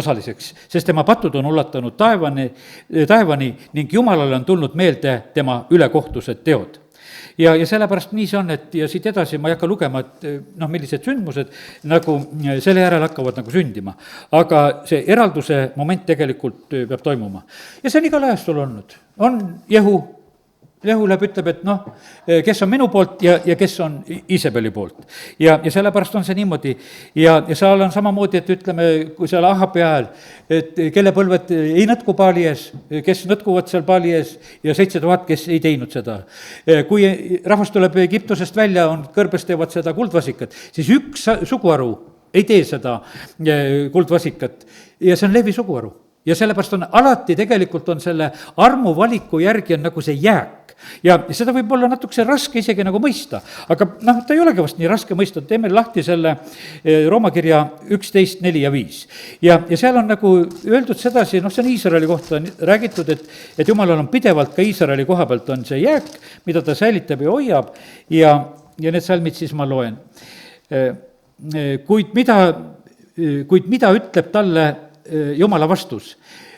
osaliseks, sest tema patud on ulatanud taevani ning Jumalale on tulnud meelde tema ülekohtused teod. Ja sellepärast nii see on, et ja siit edasi ma ei hakka lugema, et millised sündmused nagu selle järel hakkavad nagu sündima. Aga see eralduse moment tegelikult peab toimuma. Ja see on igal ajastul olnud. On Jehu läheb, ütleb, et kes on minu poolt ja kes on Iisabeli poolt. Ja sellepärast on see niimoodi. Ja seal on samamoodi, et ütleme, kui seal Ahabi ajal, et kelle põlved ei nõtku paali ees, kes nõtkuvad seal paali ees ja 7000, kes ei teinud seda. Kui rahvas tuleb Egiptusest välja, on kõrbes teevad seda kuldvasikat, siis üks suguharu ei tee seda kuldvasikat ja see on Leevi suguharu. Ja sellepärast on alati tegelikult on selle armuvaliku järgi on nagu see jääk. Ja seda võib olla natukese raske isegi nagu mõista, aga ta ei olegi vast nii raske mõista, teeme lahti selle Rooma kirja 11, 4 ja 5. Ja seal on nagu öeldud sedasi, see on Iisraeli kohta räägitud, et Jumalal on pidevalt ka Iisraeli koha pealt on see jääk, mida ta säilitab ja hoiab ja need salmid siis ma loen. Kuid mida ütleb talle Jumala vastus?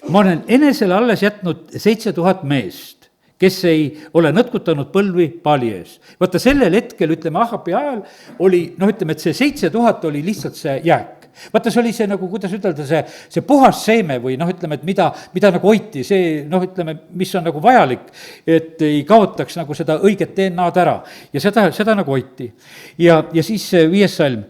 Ma olen enesele alles jätnud 7000 meest, kes ei ole nõtkutanud põlvi paali ees. Vaata sellel hetkel, ütleme, Ahabi ajal oli, ütleme, et see 7000 oli lihtsalt see jääk. Vaata, see oli see nagu, kuidas ütelda, see puhas seeme või ütleme, et mida nagu hoiti, see ütleme, mis on nagu vajalik, et ei kaotaks nagu seda õiget DNA-d ära ja seda nagu hoiti. Ja siis 5. salm.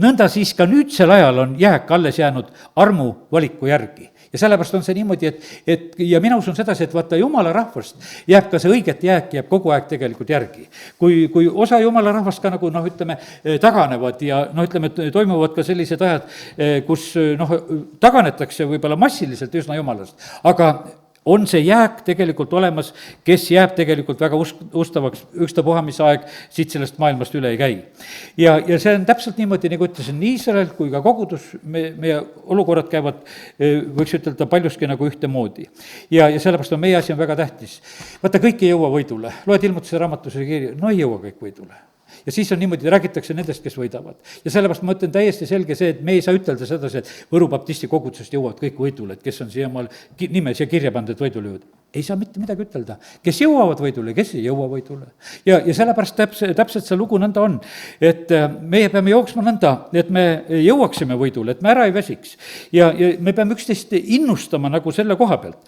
Nõnda siis ka nüüdsel ajal on jääk alles jäänud armu valiku järgi. Ja sellepärast on see niimoodi, et ja mina usun sedasi, et vaata Jumala rahvast jääb ka see õiget jääk, jääb kogu aeg tegelikult järgi. Kui osa Jumala rahvast ka nagu ütleme, taganevad ja ütleme, toimuvad ka sellised ajad, kus taganetakse võib-olla massiliselt üsna Jumalast, aga on see jääk tegelikult olemas, kes jääb tegelikult väga ustavaks, ükstapuha, mis aeg siit sellest maailmast üle ei käi. Ja see on täpselt niimoodi, nagu ütlesin, nii Iisrael kui ka kogudus, meie olukorrad käivad, võiks ütelda, paljuski nagu ühtemoodi. Ja sellepärast on meie asi on väga tähtis. Vaata, kõik ei jõua võidule. Loed Ilmutuse raamatuse kirja, ei jõua kõik võidule. Ja siis on niimoodi, räägitakse nendest, kes võidavad. Ja sellepärast ma ütlen täiesti selge see, et me ei saa ütelda sedasi, et Võru baptisti kogudusest jõuavad kõik võidule, et kes on siiamaal nimes ja kirja pandud võidule jõud. Ei saa mitte midagi ütelda, kes jõuavad võidule, kes ei jõua võidule. Ja sellepärast täpselt see lugu nõnda on, et meie peame jooksma nõnda, et me jõuaksime võidule, et me ära ei väsiks. Ja me peame üksteist innustama nagu selle koha pealt.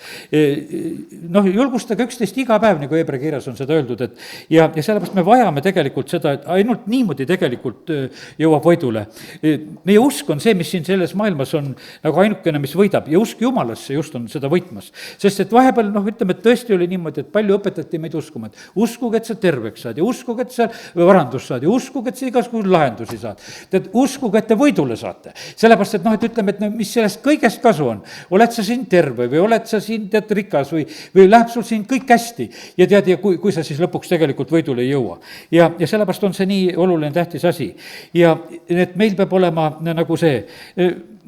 Julgustage üksteist iga päev, nagu Hebra kirjas on seda öeldud, et ja sellepärast me vajame tegelikult seda, et ainult niimoodi tegelikult jõuab võidule. Meie usk on see, mis siin selles maailmas on nagu ainukene, mis võidab ja usk Jumalasse just on seda võitmas. Sest et vahepeal, ütleme, et tõesti oli niimoodi, et palju õpetati meid uskuma, et uskuge, et sa terveks saad ja uskuge, et sa varandus saad ja uskuge, et sa igasugu lahendusi saad. Tead, uskuge, et te võidule saate. Sellepärast, et ütleme, et mis sellest kõigest kasu on. Oled sa siin terve või oled sa siin rikas või läheb sul siin kõik hästi ja tead, ja kui sa siis lõpuks tegelikult võidule ei jõua. Ja sellepärast on see nii oluline tähtis asi. Ja et meil peab olema nagu see,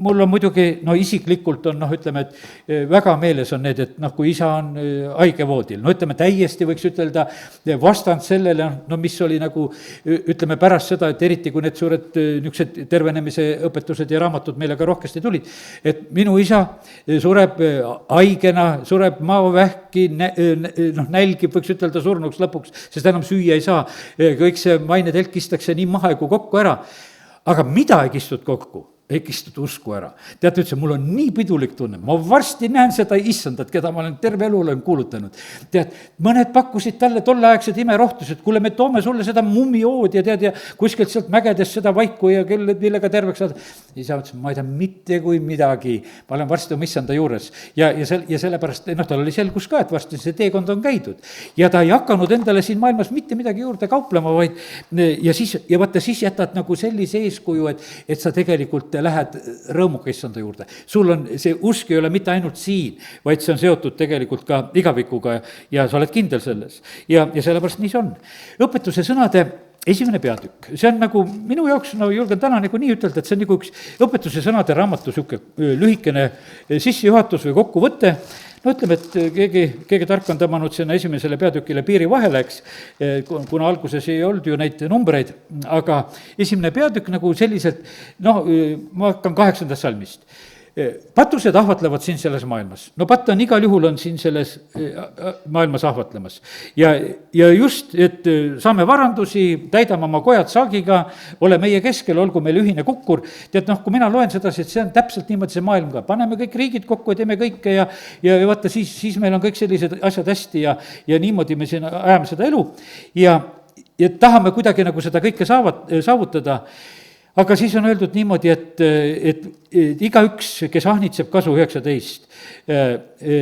mul on muidugi, no isiklikult on ütleme, et väga meeles on need, et kui isa on haigevoodil, ütleme täiesti võiks ütelda vastand sellele, no mis oli nagu ütleme pärast seda, et eriti kui need suured niisugused tervenemise õpetused ja raamatud meile ka rohkesti tulid, et minu isa sureb haigena, sureb maovähki, nälgib, võiks ütelda surnuks lõpuks, sest enam süüa ei saa, kõik see mainetelk kistakse nii maha kui kokku ära. Aga mida ei kistud kokku? Ei kistud usku ära. Teate, ütles, mul on nii pidulik tunne, ma varsti näen seda issandat, keda ma olen terve elu olen kuulutanud. Tead, mõned pakkusid talle tolleaegsed imerohtus, et kuule, me toome sulle seda mummiood ja tead, ja kuskilt sealt mägedest seda vaiku ja küll, millega terveks saada. Isa ütles, ma ei tea mitte kui midagi, ma olen varsti oma issanda juures. Ja sellepärast, tal oli selgus ka, et varsti see teekond on käidud. Ja ta ei hakanud endale siin maailmas mitte midagi juurde kauplema, vaid ja vaata, siis jätad nagu sellise eeskuju, et sa tegelikult lähed rõõmuga issanda juurde. Sul on see usk ei ole mitte ainult siin, vaid see on seotud tegelikult ka igavikuga ja sa oled kindel selles. Ja sellepärast nii see on. Õpetuse sõnade 1. peatükk, see on nagu minu jaoks, julgen täna nagu nii ütelda, et see on nagu üks õpetuse sõnade raamatu sihuke lühikene sissejuhatus või kokkuvõte. Ütleme, et keegi tark on tõmmanud sinna 1. peatükile piiri vahele, eks, kuna alguses ei olnud ju neid numbreid, aga 1. peatükk nagu selliselt, ma hakkan 8. salmist. Patused ahvatlevad siin selles maailmas. Patt on igal juhul on siin selles maailmas ahvatlemas. Ja just, et saame varandusi, täidame oma kojad saagiga, ole meie keskel, olgu meil ühine kukkur. Tead, kui mina loen sedasi, et see on täpselt niimoodi see maailm ka. Paneme kõik riigid kokku ja teeme kõike ja vaata, siis meil on kõik sellised asjad hästi ja niimoodi me siin ajame seda elu. Ja tahame kuidagi nagu seda kõike saavutada. Aga siis on öeldud niimoodi, et igaüks, kes ahnitseb kasu 19,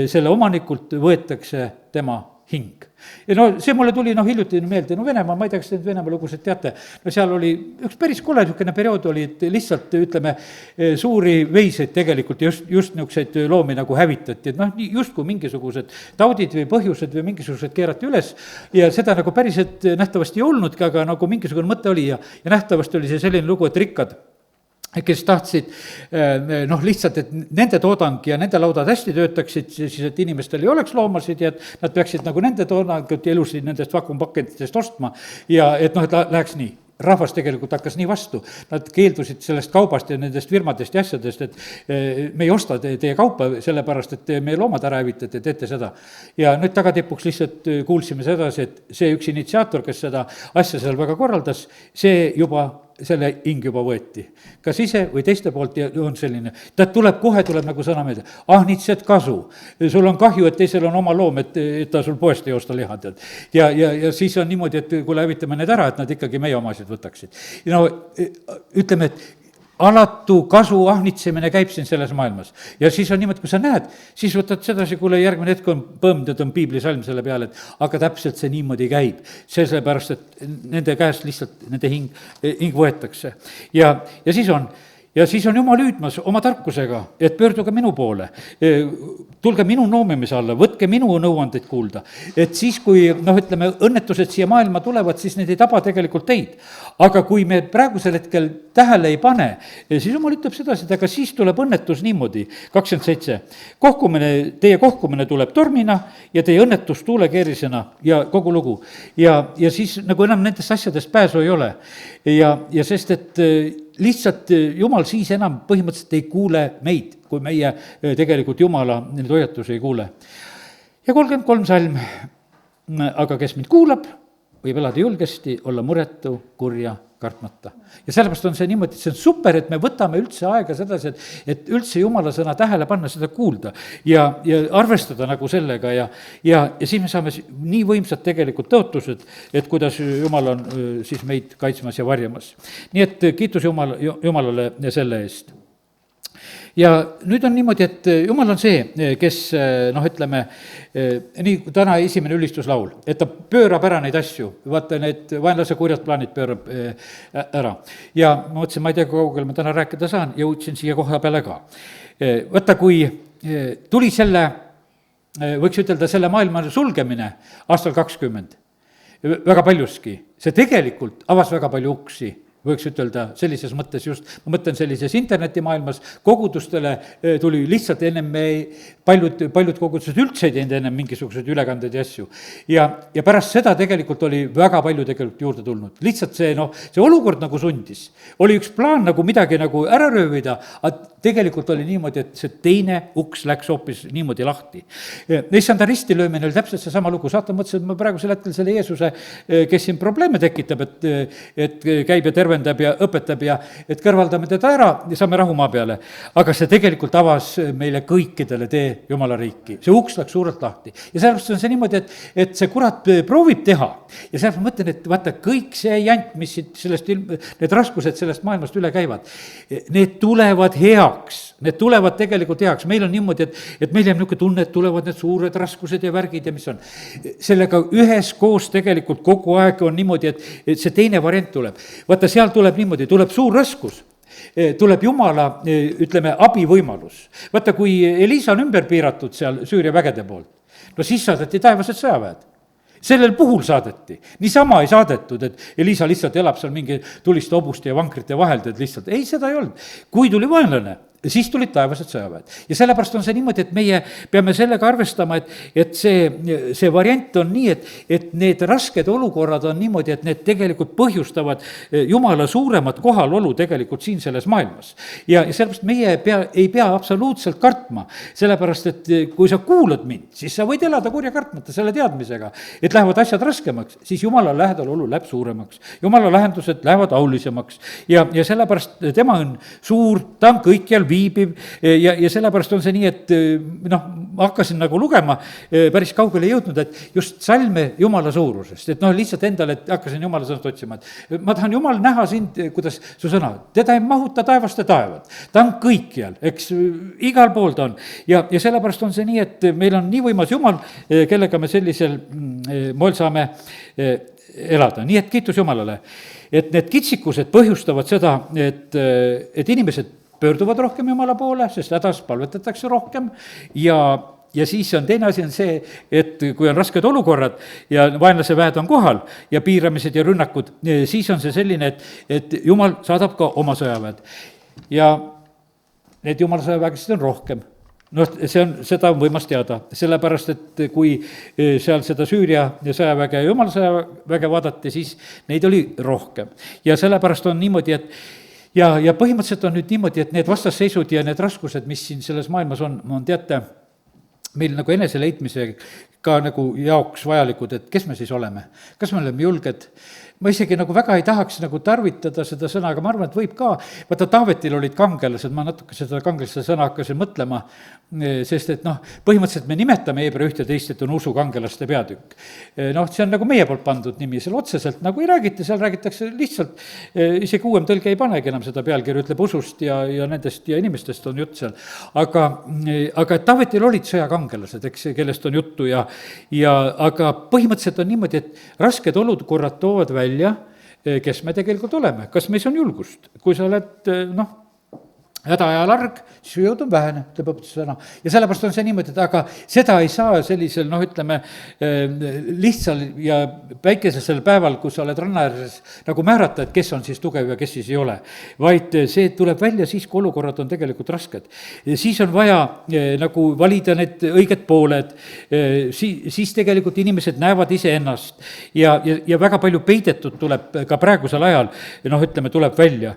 selle omanikult võetakse tema hing. Ja see mulle tuli hiljuti meelde, Venemaa, ma ei tea, kas te Venemaa lugusid teate, seal oli üks päris kole niisugune periood oli, et lihtsalt ütleme, suuri veiseid tegelikult just niisuguseid loomi nagu hävitati, et justkui mingisugused taudid või põhjused või mingisugused keerati üles ja seda nagu päriselt nähtavasti ei olnudki, aga nagu mingisugune mõte oli ja nähtavasti oli see selline lugu, et rikkad, kes tahtsid lihtsalt, et nende toodang ja nende laudad hästi töötaksid, siis et inimestel ei oleks loomasid ja et nad peaksid nagu nende toodangut ja elusid nendest vakuumpakenditest ostma ja et läheks nii. Rahvas tegelikult hakkas nii vastu, nad keeldusid sellest kaubast ja nendest firmadest ja asjadest, et me ei osta teie kaupa sellepärast, et meie loomad ära hävitate, teete seda. Ja nüüd tagatipuks lihtsalt kuulsime sedasi, et see üks initsiaator, kes seda asja seal väga korraldas, selle hing juba võeti. Kas ise või teiste poolt on selline, ta tuleb nagu sõna meelde, ahnitsed kasu, sul on kahju, et teisel on oma loom, et ta sul poest ei osta liha, tead. Ja siis on niimoodi, et kui hävitame need ära, et nad ikkagi meie omasid võtaksid. Ütleme, et alatu kasu ahnitsemine käib siin selles maailmas. Ja siis on niimoodi, kui sa näed, siis võtad sedasi, kuule järgmine hetk on põmdad, on piiblisalm selle peale, et aga täpselt see niimoodi käib. Sellepärast, et nende käest lihtsalt nende hing võetakse. Ja siis on Jumal hüüdmas oma tarkusega, et pöörduge minu poole, tulge minu noomimise alla, võtke minu nõuandeid kuulda. Et siis, kui ütleme, õnnetused siia maailma tulevad, siis need ei taba tegelikult teid. Aga kui me praegusel hetkel tähele ei pane, siis Jumal ütleb sedasi, et aga siis tuleb õnnetus niimoodi, 27. Teie kohkumine tuleb tormina ja teie õnnetus tuulekeerisena ja kogu lugu. Ja siis nagu enam nendest asjadest pääsu ei ole. Ja sest, et lihtsalt Jumal siis enam põhimõtteliselt ei kuule meid, kui meie tegelikult Jumala neid hoiatusi ei kuule. Ja 33 salm, aga kes mind kuulab, võib elada julgesti, olla muretu, kurja, kartmata. Ja sellepärast on see niimoodi, et see on super, et me võtame üldse aega sedasi, et üldse Jumala sõna tähele panna, seda kuulda ja arvestada nagu sellega ja siis me saame nii võimsad tegelikult tõotused, et kuidas Jumal on siis meid kaitsmas ja varjamas. Nii et kiitus Jumalale selle eest. Ja nüüd on niimoodi, et Jumal on see, kes ütleme, nii täna esimene ülistuslaul, et ta pöörab ära neid asju, vaata need vaenlase kurjad plaanid pöörab ära. Ja ma mõtlesin, ma ei tea, kui kaugel ma täna rääkida saan, jõudsin siia koha peale ka. Vaata, kui tuli võiks ütelda, selle maailma sulgemine aastal 20, väga paljuski, see tegelikult avas väga palju uksi võiks ütelda sellises mõttes just, ma mõtlen sellises internetimaailmas, kogudustele tuli lihtsalt ennem paljud kogudused üldse ei teinud ennem mingisuguseid ülekandeid ja asju. ja pärast seda tegelikult oli väga palju tegelikult juurde tulnud, lihtsalt see see olukord nagu sundis. oli üks plaan nagu midagi nagu ära röövida, aga tegelikult oli niimoodi, et see teine uks läks hoopis niimoodi lahti. Issanda ristilöömine oli täpselt seesama lugu, saatan mõtles, et ma praegusel hetkel selle Jeesuse, kes siin probleeme tekitab, et käib ja tervendab ja õpetab ja et kõrvaldame teda ära ja saame rahu maa peale. aga see tegelikult avas meile kõikidele tee Jumala riiki, see uks läks suurelt lahti. ja sellepärast on see niimoodi, et see kurat proovib teha ja sellepärast ma mõtlen, et vaata, kõik see jant, mis siit sellest, need raskused sellest maailmast üle käivad, need tulevad heaks, need tulevad tegelikult heaks. Meil on niimoodi, et meil jääb niisugune tunne, et tulevad need suured raskused ja värgid ja mis on. Sellega üheskoos tegelikult kogu aeg on niimoodi, et see teine variant tuleb. Vaata, seal tuleb niimoodi, tuleb suur raskus, tuleb Jumala, ütleme, abivõimalus. Vaata, kui Elisa on ümber piiratud seal Süüria vägede poolt, no siis saadeti taevased sõjaväed. Sellel puhul saadeti, niisama ei saadetud, et Elisa lihtsalt elab seal mingi tuliste hobuste ja vankrite vahel, et lihtsalt, ei, seda ei olnud. Kui tuli vaenlane, siis tulid taevased sõjaväed. Ja sellepärast on see niimoodi, et meie peame sellega arvestama, et see variant on nii, et need rasked olukorrad on niimoodi, et need tegelikult põhjustavad Jumala suuremat kohalolu tegelikult siin selles maailmas. Ja sellepärast meie ei pea absoluutselt kartma, sellepärast et kui sa kuulad mind, siis sa võid elada kurja kartmata selle teadmisega, et lähevad asjad raskemaks, siis Jumala lähedal olu läheb suuremaks. Jumala lahendused lähevad aulisemaks ja sellepärast tema on suur, ta on kõikjal viibib ja sellepärast on see nii, et ma hakkasin nagu lugema, päris kaugele jõudnud, et just salme Jumala suurusest, et lihtsalt endale, et hakkasin Jumala sõnast otsima, et ma tahan Jumal näha sind, kuidas su sõna, teda ei mahuta taevaste taevad, ta on kõikjal, eks igal pool ta on ja sellepärast on see nii, et meil on nii võimas Jumal, kellega me sellisel moel saame elada, nii et kiitus Jumalale, et need kitsikused põhjustavad seda, et inimesed pöörduvad rohkem Jumala poole, sest hädas palvetatakse rohkem ja siis on teine asi on see, et kui on rasked olukorrad ja vaenlase väed on kohal ja piiramised ja rünnakud, siis on see selline, et Jumal saadab ka oma sõjaväed. Ja need Jumala sõjavägesid on rohkem. Seda on võimas teada, sellepärast, et kui seal seda Süüria sõjaväge ja Jumala sõjaväge vaadati, siis neid oli rohkem. Ja sellepärast on niimoodi, et ja põhimõtteliselt on nüüd niimoodi, et need vastasseisud ja need raskused, mis siin selles maailmas on teate, meil nagu eneseleidmise ka nagu jaoks vajalikud, et kes me siis oleme, kas me oleme julged. Ma isegi nagu väga ei tahaks nagu tarvitada seda sõna, aga ma arvan, et võib ka, vaata Taavetil olid kangelased, ma natuke seda kangelase sõna hakkasin mõtlema, sest et põhimõtteliselt me nimetame Hebra 11, et on usu kangelaste peatükk. See on nagu meie poolt pandud nimi, seal otseselt nagu ei räägita, seal räägitakse lihtsalt, isegi uuem tõlge ei panegi enam seda pealkirja, ütleb usust ja nendest ja inimestest on jutt seal. Aga Taavetil olid sõjakangelased, eks, kellest on juttu aga põhimõtteliselt on niimoodi, et rasked olukorrad toovad välja, kes me tegelikult oleme, kas meis on julgust, kui sa oled, hädaajal arg, siis su jõud on vähene, ütleb õpetussõna. Ja sellepärast on see niimoodi, et aga seda ei saa sellisel, ütleme, lihtsal ja päikesel päeval, kus sa oled ranna ääres, nagu määrata, et kes on siis tugev ja kes siis ei ole. Vaid see tuleb välja siis, kui olukorrad on tegelikult rasked. Siis on vaja nagu valida need õiged pooled, siis tegelikult inimesed näevad iseennast ja väga palju peidetud tuleb ka praegusel ajal, ütleme, tuleb välja.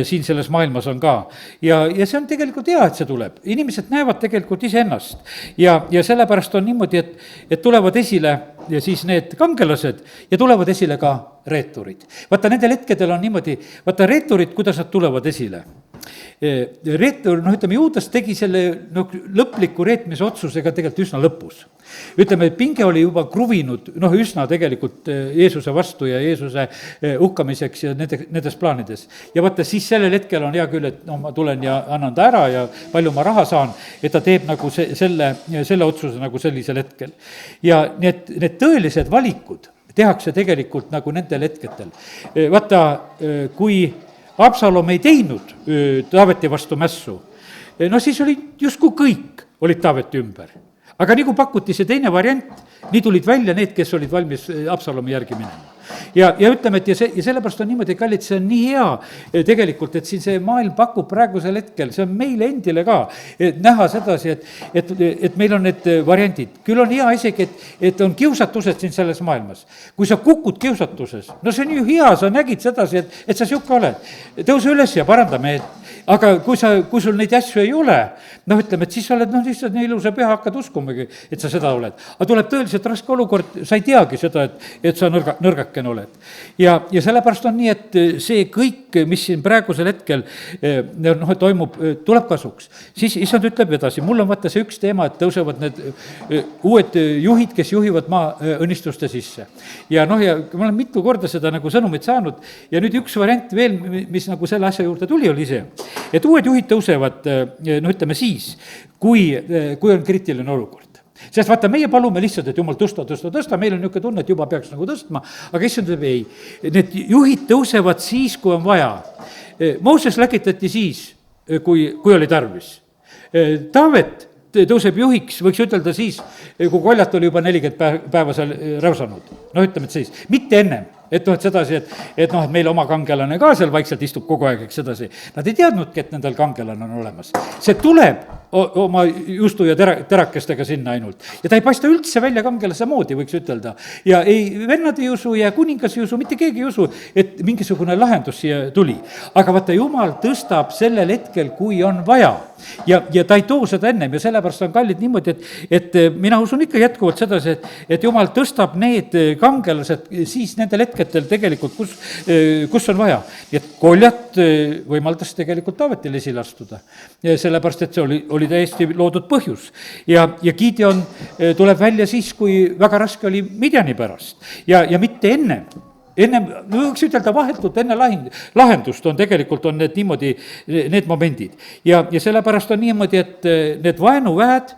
Siin selles maailmas on ka. Ja see on tegelikult hea, et see tuleb. Inimesed näevad tegelikult iseennast. Ja sellepärast on niimoodi, et tulevad esile ja siis need kangelased ja tulevad esile ka reeturid. Vaata, nendel hetkedel on niimoodi, vaata reeturid, kuidas nad tulevad esile. Reetur, ütleme, Juudas tegi selle lõpliku reetmise otsusega tegelikult üsna lõpus. Ütleme, pinge oli juba kruvinud, üsna tegelikult Jeesuse vastu ja Jeesuse uhkamiseks ja nendes plaanides. Ja vaata, siis sellel hetkel on hea küll, et ma tulen ja annan ta ära ja palju ma raha saan, et ta teeb nagu selle otsuse nagu sellisel hetkel. Ja need tõelised valikud tehakse tegelikult nagu nendel hetketel. Vaata, kui Absalom ei teinud Taaveti vastu mässu, siis oli justkui kõik olid Taaveti ümber. Aga nii kui pakuti see teine variant, nii tulid välja need, kes olid valmis Absalomi järgi minema. ja ütleme, et ja sellepärast on niimoodi, kallid, see on nii hea tegelikult, et siin see maailm pakub praegusel hetkel, see on meile endile ka, et näha sedasi, et meil on need variandid. Küll on hea isegi, et on kiusatused siin selles maailmas. Kui sa kukud kiusatuses, no see on ju hea, sa nägid sedasi, et sa sihuke oled. Tõuse üles ja paranda meelt. Aga kui sul neid asju ei ole, noh, ütleme, et siis sa oled, noh, lihtsalt nii ilusa püha hakkad uskumagi, et sa seda oled. Aga tuleb tõeliselt raske olukord, sa ei teagi seda, et sa nõrgakene oled. Ja sellepärast on nii, et see kõik, mis siin praegusel hetkel noh, toimub, tuleb kasuks. Siis issand ütleb edasi, mul on vaata see üks teema, et tõusevad need uued juhid, kes juhivad maa õnnistuste sisse. Ja noh, ja ma olen mitu korda seda nagu sõnumit saanud ja nüüd üks variant veel, mis nagu selle asja juurde tuli, oli see, et uued juhid tõusevad, no ütleme siis, kui on kriitiline olukord. Sest vaata, meie palume lihtsalt, et jumal tõsta, meil on niisugune tunne, et juba peaks nagu tõstma, aga issand ütleb ei. Need juhid tõusevad siis, kui on vaja. Mooses läkitati siis, kui oli tarvis. Taavet tõuseb juhiks, võiks ütelda siis, kui koljat oli juba 40 päeva seal räusanud. No ütleme, et siis, mitte ennem. Et noh, et sedasi, et noh, et meil oma kangelane ka seal vaikselt istub kogu aeg, eks sedasi. Nad ei teadnudki, et nendel kangelane on olemas. See tuleb oma justu ja terakestega sinna ainult. Ja ta ei paista üldse välja kangelase moodi, võiks ütelda. Ja ei vennad ei usu ja kuningas ei usu, mitte keegi ei usu, et mingisugune lahendus siia tuli. Aga vaata, Jumal tõstab sellel hetkel, kui on vaja. Ja ta ei too seda ennem ja sellepärast on kallid niimoodi, et mina usun ikka jätkuvalt sedasi, et Jumal tõstab need kangelased siis nendel hetketel tegelikult, kus on vaja. Nii et Koljat võimaldas tegelikult Taavetile esile astuda. Sellepärast, et see oli täiesti loodud põhjus. Ja Gideon tuleb välja siis, kui väga raske oli Midjani pärast ja mitte ennem, võiks ütelda vahetult enne lahendust on tegelikult on need niimoodi, need momendid. Ja sellepärast on niimoodi, et need vaenuväed,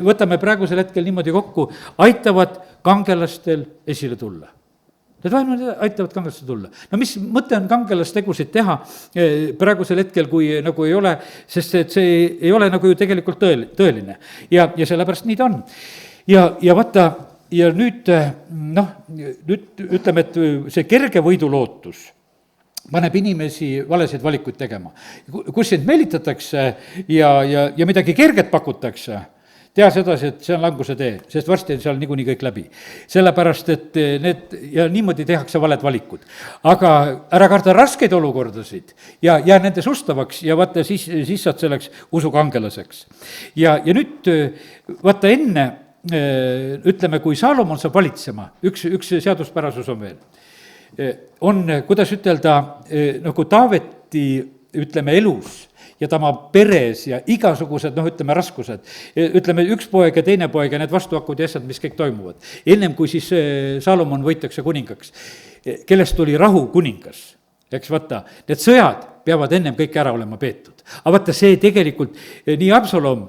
võtame praegusel hetkel niimoodi kokku, aitavad kangelastel esile tulla. Need vaenud aitavad kangelastel tulla. No mis mõte on kangelastegusid teha praegusel hetkel, kui nagu ei ole, sest et see ei ole nagu ju tegelikult tõeline. Ja sellepärast nii ta on. Ja vaata, ja nüüd, noh, nüüd ütleme, et see kerge võidulootus paneb inimesi valesid valikuid tegema. Kus sind meelitatakse ja midagi kerget pakutakse, tea sedasi, et see on languse tee, sest varsti on seal niikuinii kõik läbi. Sellepärast, et need, ja niimoodi tehakse valed valikud. Aga ära karda raskeid olukordasid ja nendes ustavaks ja vaata, siis saad selleks usukangelaseks. Ja nüüd, vaata enne, ütleme, kui Saalomon saab valitsema, üks seaduspärasus on veel. On, kuidas ütelda, nagu Taaveti, ütleme, elus ja tama peres ja igasugused, noh, ütleme, raskused. Ütleme, üks poeg ja teine poeg ja need vastuhakud ja asjad, mis kõik toimuvad. Ennem kui siis Saalomon võitakse kuningaks, kellest oli rahu kuningas, eks vaata, need sõjad peavad ennem kõik ära olema peetud. Aga vaata, see tegelikult, nii Absalom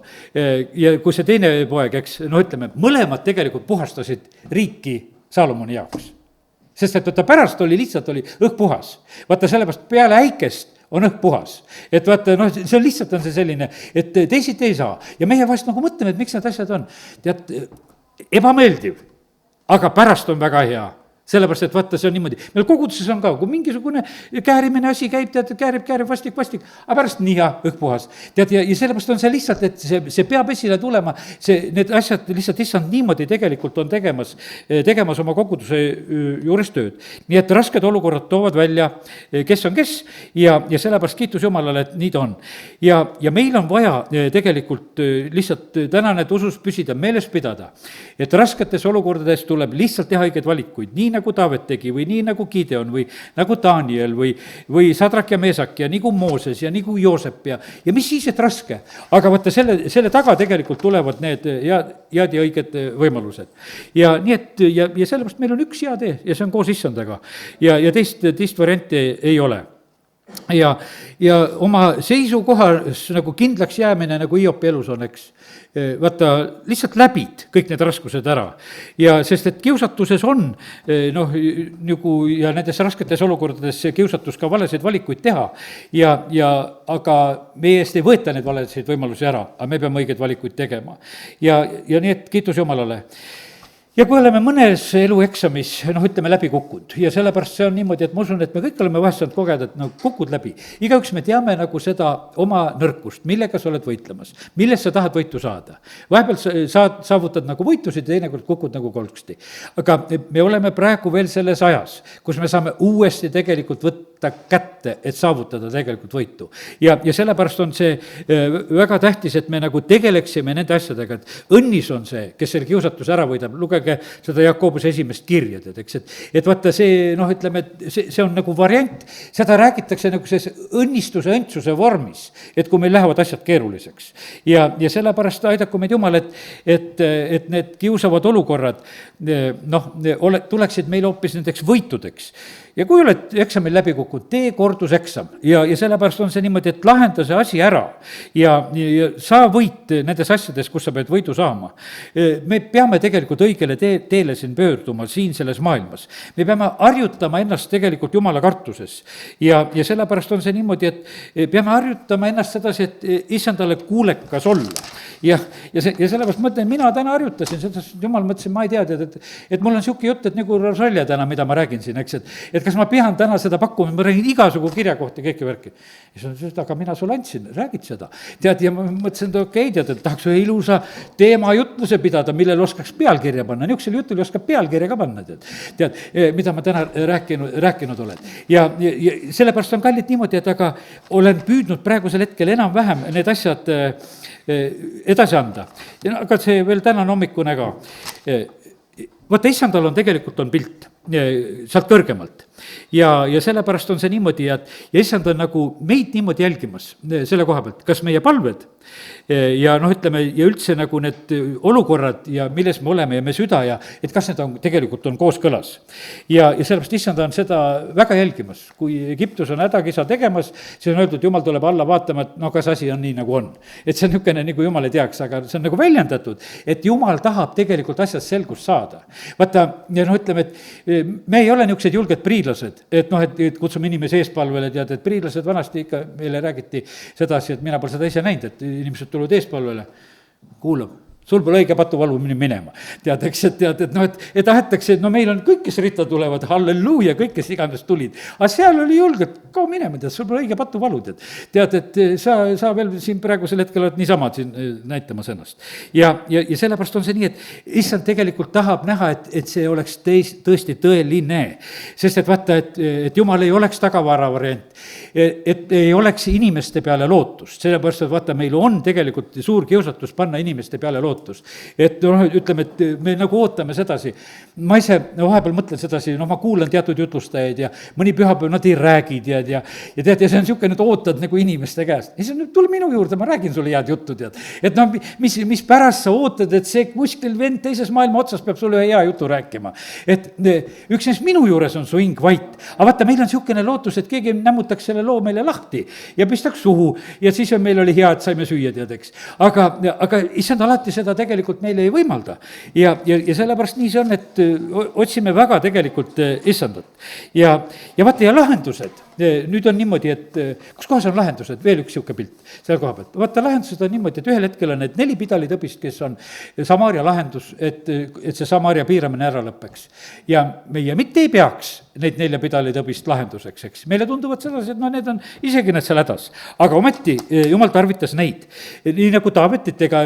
ja kui see teine poeg, eks, no ütleme, mõlemad tegelikult puhastasid riiki Saalomoni jaoks. Sest et vaata, pärast oli lihtsalt õhk puhas. Vaata, sellepärast peale äikest on õhk puhas. Et vaata, noh, see lihtsalt on see selline, et teisiti ei saa. Ja meie vast nagu mõtleme, et miks need asjad on. Tead, ebameeldiv, aga pärast on väga hea. Sellepärast, et vaata, see on niimoodi. Meil koguduses on ka, kui mingisugune käärimine asi käib, tead, käärib, vastik, aga pärast nii hea, õhk puhas. Tead, ja sellepärast on see lihtsalt, et see peab esile tulema, need asjad lihtsalt issand niimoodi tegelikult on tegemas oma koguduse juures tööd. Nii et rasked olukorrad toovad välja, kes on kes ja sellepärast kiitus Jumalale, et nii ta on. Ja meil on vaja tegelikult lihtsalt tänane usus püsida, meeles pidada, et rasketes olukordades tuleb lihtsalt teha õigeid valikuid, nii nagu Taavet tegi või nii nagu Gideon või nagu Daniel või Sadrak ja Meesak ja nagu Mooses ja nagu Joosep ja mis siis, et raske. Aga vaata, selle taga tegelikult tulevad need head ja õiged võimalused. Ja nii et, ja sellepärast meil on üks hea tee ja see on koos issandaga ja teist varianti ei ole. Ja oma seisukohas nagu kindlaks jäämine, nagu Hiopi elus on, eks, vaata, lihtsalt läbid kõik need raskused ära. Ja sest, et kiusatuses on, noh, nagu ja nendes rasketes olukordades see kiusatus ka valesid valikuid teha. Aga meie eest ei võeta need valesid võimalusi ära, aga me peame õigeid valikuid tegema. Ja nii, et kiitus Jumalale. ja kui oleme mõnes elueksamis, ütleme, läbi kukkunud ja sellepärast see on niimoodi, et ma usun, et me kõik oleme vahest saanud kogeda, et kukud läbi. igaüks me teame nagu seda oma nõrkust, millega sa oled võitlemas, millest sa tahad võitu saada. vahepeal saavutad nagu võitusid, teinekord kukud nagu kolksti. aga me oleme praegu veel selles ajas, kus me saame uuesti tegelikult võtta kätte, et saavutada tegelikult võitu. ja sellepärast on see väga tähtis, et me nagu tegeleksime nende asjadega, et õnnis on see, kes selle kiusatuse ära võidab, lugege seda Jakobuse esimest kirja, tead, eks, et vaata see, ütleme, et see on nagu variant, seda räägitakse nagu selles õnnistuse, õndsuse vormis, et kui meil lähevad asjad keeruliseks. ja sellepärast aidaku meid Jumal, et need kiusavad olukorrad, tuleksid meil hoopis nendeks võitudeks. ja kui oled eksamil läbi kukkunud, tee korduseksam ja sellepärast on see niimoodi, et lahenda see asi ära ja saa võit nendes asjades, kus sa pead võidu saama. me peame tegelikult õigele teele siin pöörduma, siin selles maailmas. me peame harjutama ennast tegelikult Jumala kartuses ja sellepärast on see niimoodi, et peame harjutama ennast sedasi, et issandale kuulekas olla. ja sellepärast ma ütlen, mina täna harjutasin seda, Jumal, mõtlesin, ma ei tea, et mul on niisugune jutt, et nagu Rosalja täna, mida ma räägin siin, eks, et kas ma pean täna seda pakkuma, ma räägin igasugu kirja kohta, kõike värki. ja siis on see, aga mina sulle andsin, räägid seda. tead, ja ma mõtlesin, et okei, tead, et tahaks ühe ilusa teemajutluse pidada, millele oskaks pealkirja panna, niisugusele jutule oskab pealkirja ka panna, tead, mida ma täna rääkinud olen. ja sellepärast on kallid niimoodi, et aga olen püüdnud praegusel hetkel enam-vähem need asjad edasi anda. ja aga see veel tänane hommikune ka. vaata, issandal on tegelikult on pilt sealt kõrgemalt ja sellepärast on see niimoodi, ja issand on nagu meid niimoodi jälgimas selle koha pealt, kas meie palved ja ütleme, ja üldse nagu need olukorrad ja milles me oleme ja me süda ja et kas need on, tegelikult on kooskõlas. ja sellepärast issand on seda väga jälgimas, kui Egiptus on hädakisa tegemas, siis on öeldud, Jumal tuleb alla vaatama, et kas asi on nii, nagu on. et see on niisugune, nagu Jumal ei teaks, aga see on nagu väljendatud, et Jumal tahab tegelikult asjast selgust saada. vaata, ja ütleme, et me ei ole niisugused julged priidlased, et et kutsume inimesi eespalvele, tead, et priidlased vanasti ikka meile räägiti sedasi, et mina pole seda ise näinud, et inimesed tulevad eespalvele, kuulab, sul pole õige patuvalu minema. tead, eks, et tahetakse, et meil on kõik, kes ritta tulevad, halleluuja, kõik, kes iganes tulid. aga seal oli julgelt, kao minema, tead, sul pole õige patuvalu, tead, et sa veel siin praegusel hetkel oled niisama siin näitamas ennast. ja sellepärast on see nii, et issand tegelikult tahab näha, et see oleks tõesti tõeline. sest et vaata, et Jumal ei oleks tagavara variant, et ei oleks inimeste peale lootust, sellepärast, et vaata, meil on tegelikult suur kiusatus panna inimeste peale lootust. et ütleme, et me nagu ootame sedasi, ma ise vahepeal mõtlen sedasi, ma kuulan teatud jutlustajaid ja mõni pühapäev nad ei räägi, tead, ja tead, ja see on niisugune, et ootad nagu inimeste käest. ja siis tule minu juurde, ma räägin sulle head juttu, tead. et mis pärast sa ootad, et see kuskil vend teises maailma otsas peab sulle hea jutu rääkima. et üksnes minu juures on su hing vait. aga vaata, meil on niisugune lootus, et keegi nämmutaks selle loo meile lahti ja pistaks suhu ja siis meil oli hea, et saime süüa, tead, eks. aga issand alati seda tegelikult meile ei võimalda. ja sellepärast nii see on, et otsime väga tegelikult issandat. ja vaata, ja lahendused, nüüd on niimoodi, et kus kohas on lahendused, veel üks niisugune pilt selle koha pealt. vaata, lahendused on niimoodi, et ühel hetkel on need 4 pidalitõbist, kes on Samaaria lahendus, et see Samaaria piiramine ära lõpeks. ja meie mitte ei peaks neid 4 pidalitõbist lahenduseks, eks. meile tunduvad sedasi, et need on isegi need seal hädas. aga ometi Jumal tarvitas neid. nii nagu Taavetit, ega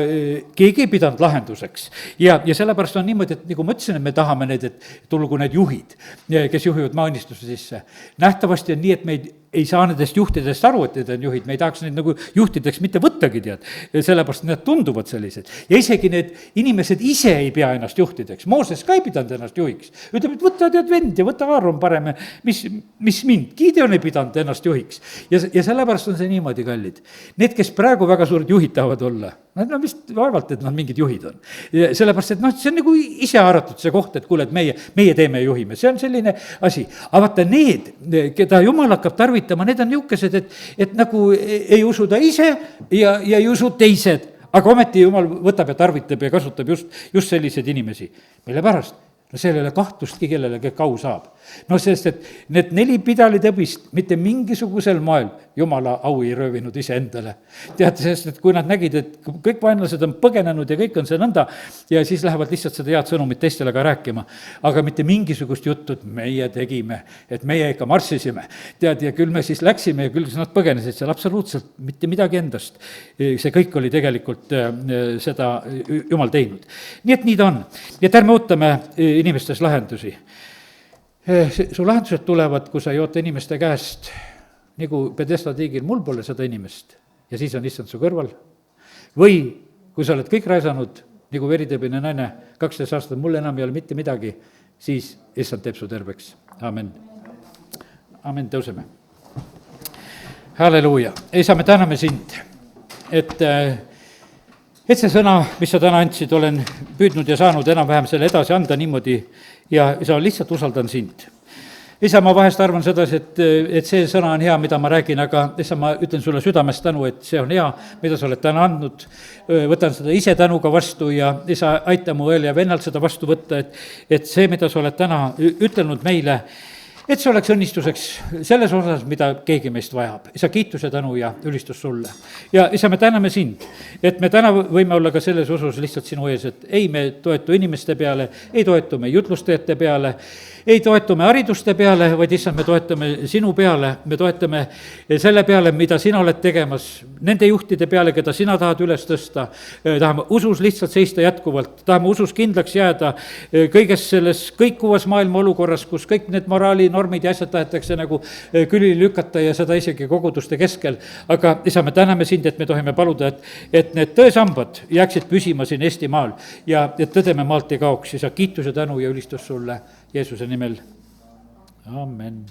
keegi ei pidanud lahenduseks. ja sellepärast on niimoodi, et nagu ma ütlesin, et me tahame neid, et tulgu need juhid, kes juhivad maaõnnistuse sisse. nähtavasti on nii, et meid ei saa nendest juhtidest aru, et need on juhid, me ei tahaks neid nagu juhtideks mitte võttagi, tead, sellepärast need tunduvad sellised. ja isegi need inimesed ise ei pea ennast juhtideks, Mooses ka ei pidanud ennast juhiks. ütleb, et võta tead vend ja võta Aaron parem, mis mind, Gideon ei pidanud ennast juhiks. ja sellepärast on see niimoodi, kallid. Need, kes praegu väga suured juhid tahavad olla, no vist vaevalt, et nad mingid juhid on. sellepärast, et see on nagu ise haaratud see koht, et kuule, et meie teeme ja juhime, see on selline asi. aga vaata, need, keda Jumal hakkab tarvitama, need on niisugused, et nagu ei usu ta ise ja ei usu teised, aga ometi Jumal võtab ja tarvitab ja kasutab just selliseid inimesi. mille pärast? no seal ei ole kahtlustki, kellele kõik au saab. no sest, et need 4 pidalitõbist mitte mingisugusel moel jumala au ei röövinud iseendale. teate, sest et kui nad nägid, et kõik vaenlased on põgenenud ja kõik on see nõnda ja siis lähevad lihtsalt seda head sõnumit teistele ka rääkima, aga mitte mingisugust juttu, et meie tegime, et meie ikka marssisime, tead, ja küll me siis läksime ja küll nad põgenesid seal, absoluutselt mitte midagi endast. see kõik oli tegelikult seda jumal teinud. nii et nii ta on. nii et ärme ootame inimestes lahendusi. Su lahendused tulevad, kui sa ei oota inimeste käest, nagu Pedesta tiigil, mul pole seda inimest ja siis on issand su kõrval. või kui sa oled kõik raisanud, nagu veritõbine naine, 12 aastat, mul enam ei ole mitte midagi, siis issand teeb su terveks. Amen. Amen, tõuseme. Halleluuja. Isa, me täname sind, et see sõna, mis sa täna andsid, olen püüdnud ja saanud enam-vähem selle edasi anda niimoodi ja isa, lihtsalt usaldan sind. isa, ma vahest arvan sedasi, et see sõna on hea, mida ma räägin, aga isa, ma ütlen sulle südamest tänu, et see on hea, mida sa oled täna andnud. Võtan seda ise tänuga vastu ja isa, aita mu õel ja vennal seda vastu võtta, et see, mida sa oled täna ütelnud meile, et see oleks õnnistuseks selles osas, mida keegi meist vajab. isa, kiituse, tänu ja ülistus sulle. ja isa, me täname sind, et me täna võime olla ka selles osas lihtsalt sinu ees, et ei, me toetu inimeste peale, ei toetu me jutlustajate peale, ei toetu me hariduste peale, vaid issand, me toetame sinu peale, me toetame selle peale, mida sina oled tegemas, nende juhtide peale, keda sina tahad üles tõsta. Tahame usus lihtsalt seista jätkuvalt, tahame usus kindlaks jääda kõiges selles kõikuvas maailma olukorras, kus kõik need moraalinormid ja asjad tahetakse nagu külili lükata ja seda isegi koguduste keskel. aga isa, me täname sind, et me tohime paluda, et need tõesambad jääksid püsima siin Eestimaal ja et tõdeme maalt ei kaoks. isa, kiitus ja tänu ja ülistus sulle Jeesuse nimel. Amen.